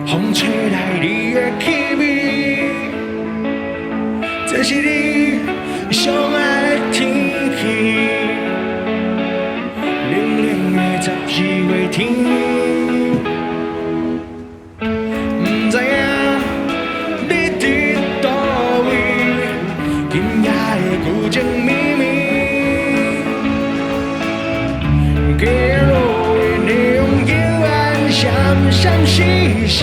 风吹来你的气味，这是你上爱的天气。冷冷的12月天，不知影你伫倒位，今夜的旧情绵绵，街路的霓虹幽暗闪闪烁烁。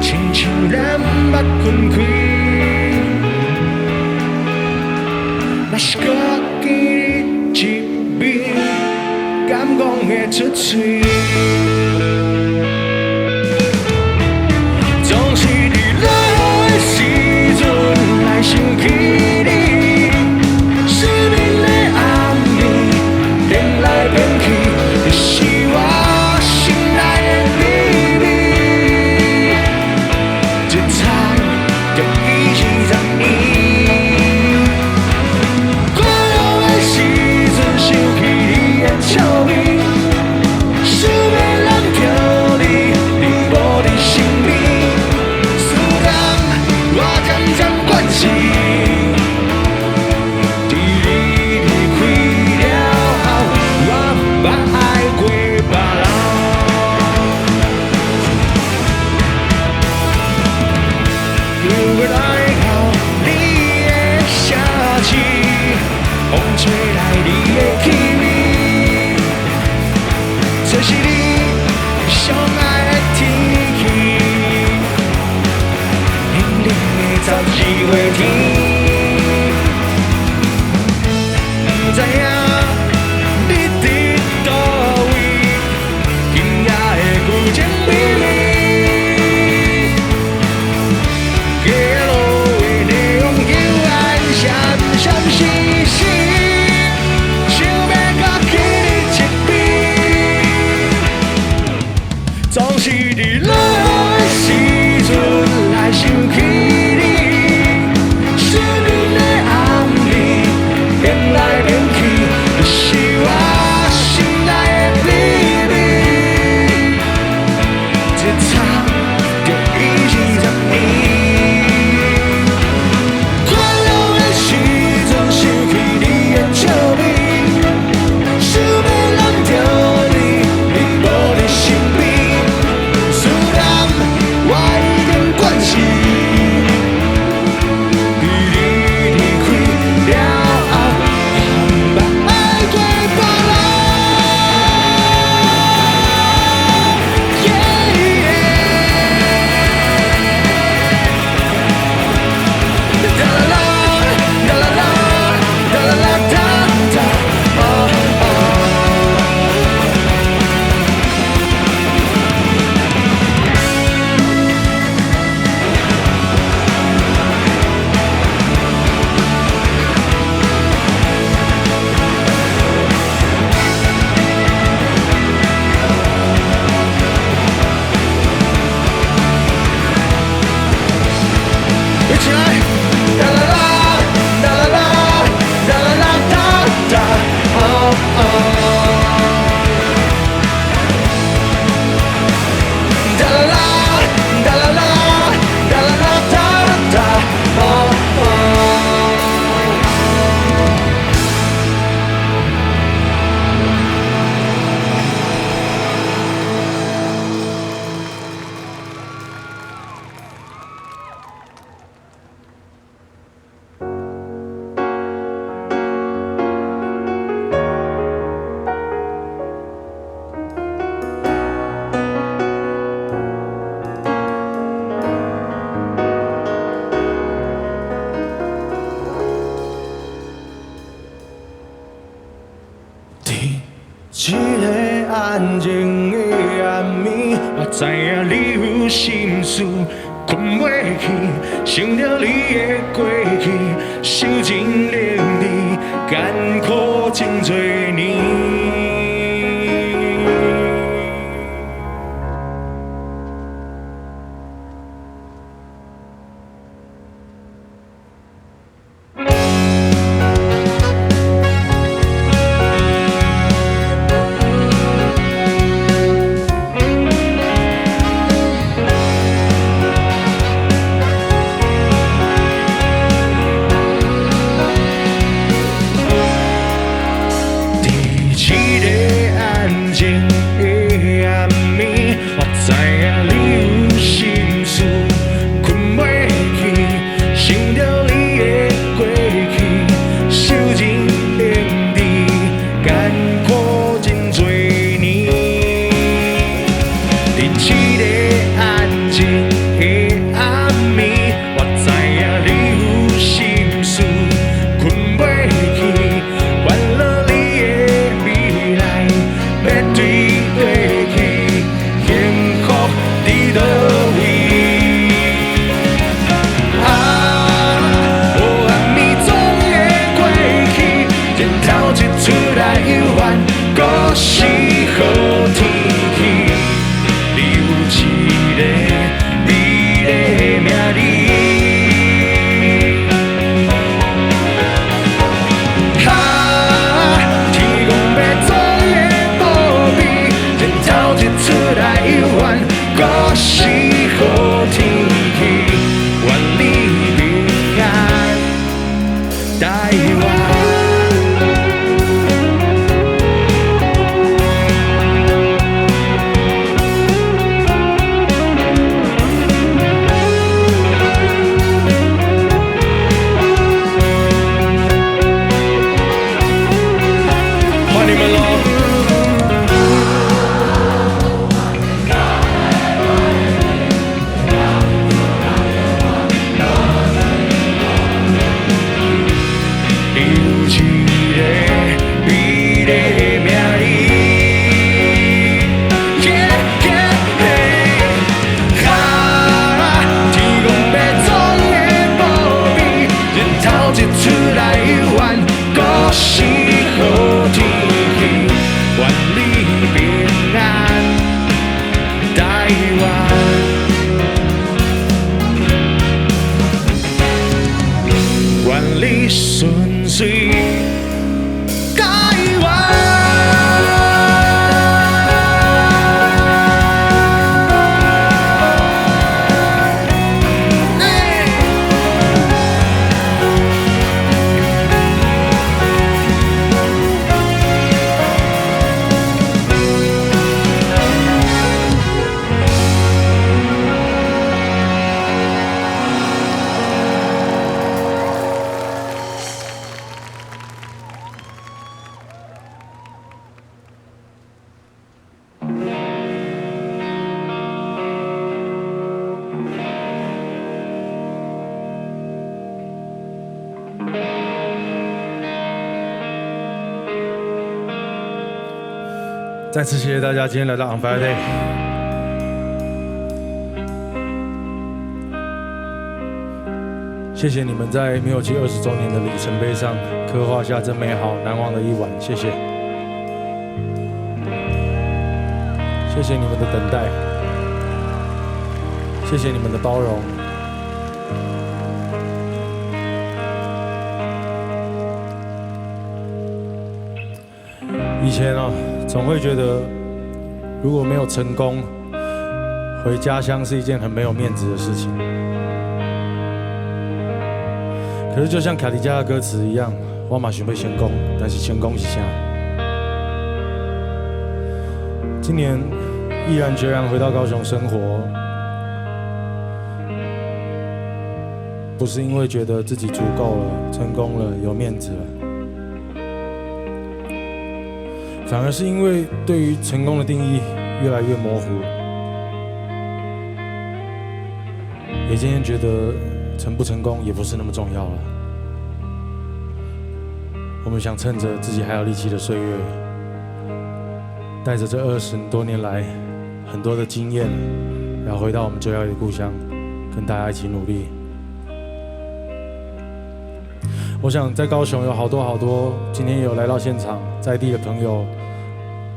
亲像咱捌困开，若是搁见你一面，敢讲会出嘴？总是伫落雨的时阵来想起你，失眠的暗暝，变来变去，就是我心内的秘密。就已20年，快乐的时阵想起你的笑面，想要揽着你，你无伫身边，思念我渐渐惯习，伫你离开了后，我捌爱过别人。又来到你的城市，风吹来你的气味，这是你上爱的天气。冷冷的12月天，不知影你伫倒位，今夜的旧情绵绵。总是伫落雨的时阵来想起你，失眠的暗暝，变来变去，就是我心内的秘密。这场就已20年，快乐的时阵想起你的笑面，想要揽着你，你无伫身边。影你有心事，困袂去，想着你的过去，受尽冷滴，艰苦真多年。再次谢谢大家今天来到 On Friday。谢谢你们在灭火器20周年的里程碑上刻画下这美好难忘的一晚，谢谢。谢谢你们的等待，谢谢你们的包容。以前总会觉得如果没有成功，回家乡是一件很没有面子的事情。可是就像卡迪加的歌词一样，我嘛想要成功，但是成功是啥？今年毅然决然回到高雄生活，不是因为觉得自己足够了、成功了、有面子了。反而是因为对于成功的定义越来越模糊，也渐渐觉得成不成功也不是那么重要了。我们想趁着自己还有力气的岁月，带着这20多年来很多的经验，要回到我们最爱的故乡，跟大家一起努力。我想在高雄有好多，今天也有来到现场，在地的朋友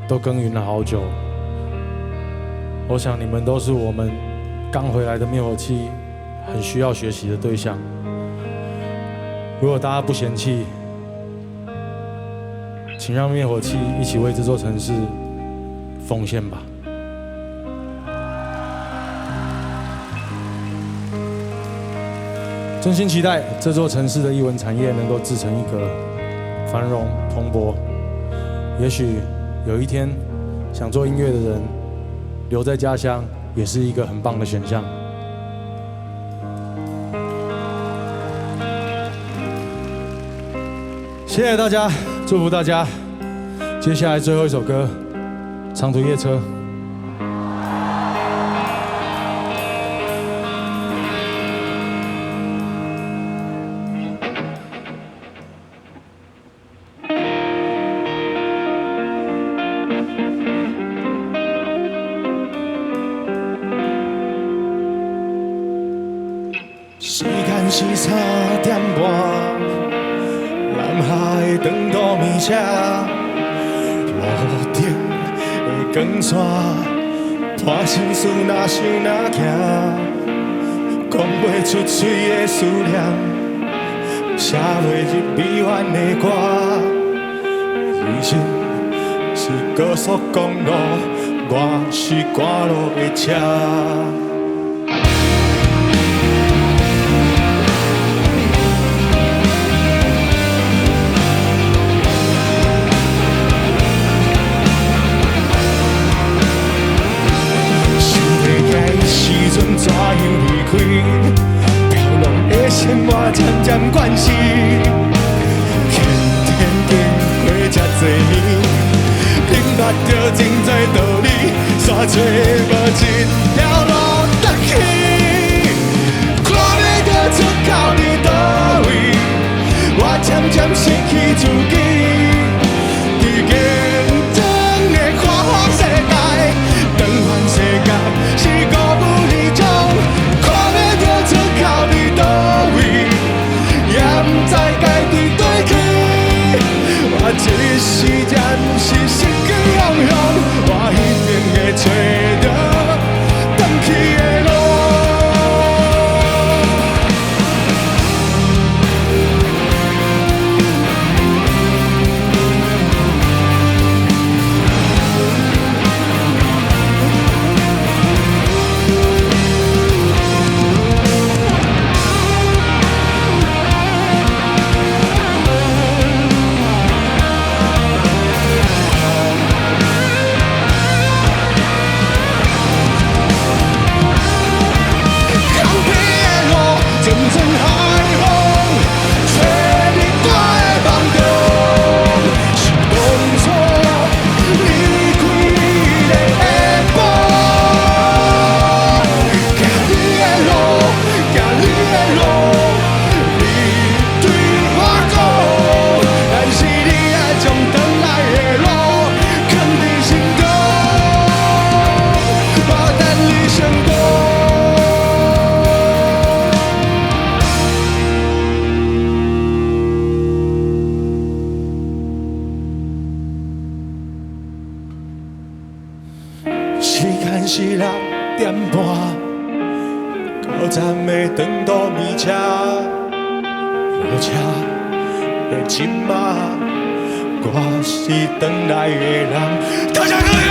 都耕耘了好久。我想你们都是我们刚回来的灭火器很需要学习的对象。如果大家不嫌弃，请让灭火器一起为这座城市奉献吧。真心期待这座城市的艺文产业能够自成一格，繁荣蓬勃。也许有一天，想做音乐的人留在家乡也是一个很棒的选项。谢谢大家，祝福大家。接下来最后一首歌，《长途夜车》。时间是3点半，南下的长途面车，路顶的光线，破心事哪想哪行，讲袂出嘴的思念，写袂入美怨的歌。人生是高速公路，我是赶路的车。怎样离开？飘浪的生活渐渐惯死，天天经过这多年，明白着真多道理，煞找无一条路得去。看要着出口伫倒位，我渐渐失去自己。伫竞争的看法世界，转换世界是五分。一时暂时失去方向，我一定会找到回去的路。时间是6点半，高站的长途面车，火车的今仔，我是转来的人。大家加油！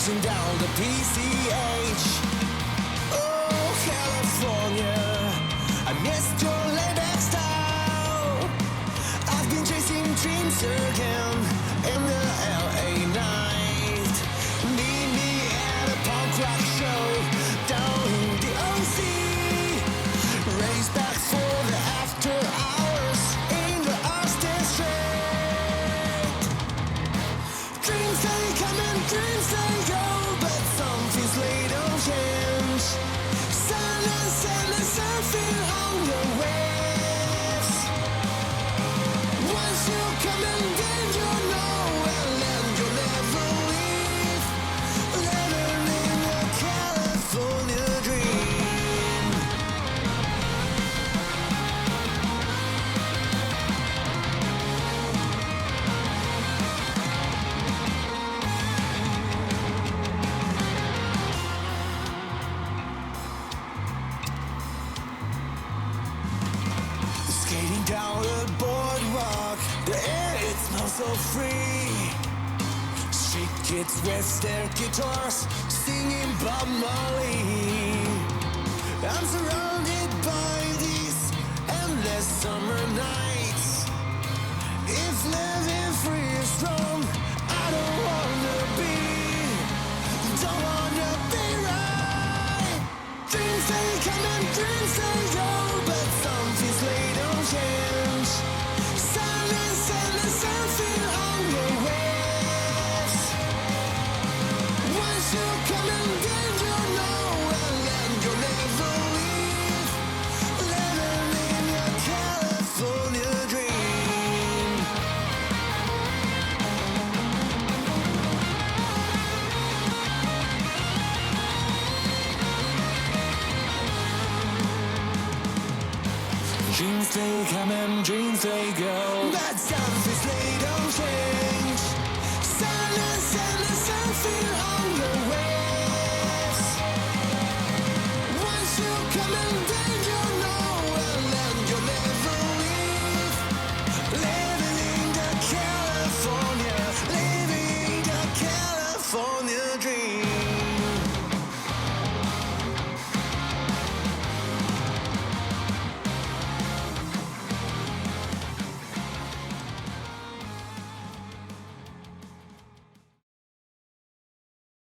closing down the PCH. Oh, California, I missed your laid-back style. I've been chasing dreams again in the LA night. Meet me at a punk rock show down in the OC. Race back for the after hours in the Austin Straight. Dreams they come and dreams they go, but some things they don't change. Sun and sand and surfing on the waves. Once you come and then you know, and then you'll never leave. Living in the California dream. Skating down the boardwalk, the air it smells so free. Street kids with their guitars, singing Bob Marley. I'm surrounded by these endless summer nights. If living free is wrong, I don't wanna be right. Dreams they come and dreams they go, but some things they don't change. Sun and sand and surfing on the waves. Once you come and then you know, and then you'll never leave. Living in your California dream. Dreams they come and dreams they go, but some things they don't change. Sun and sand and surfing on the way.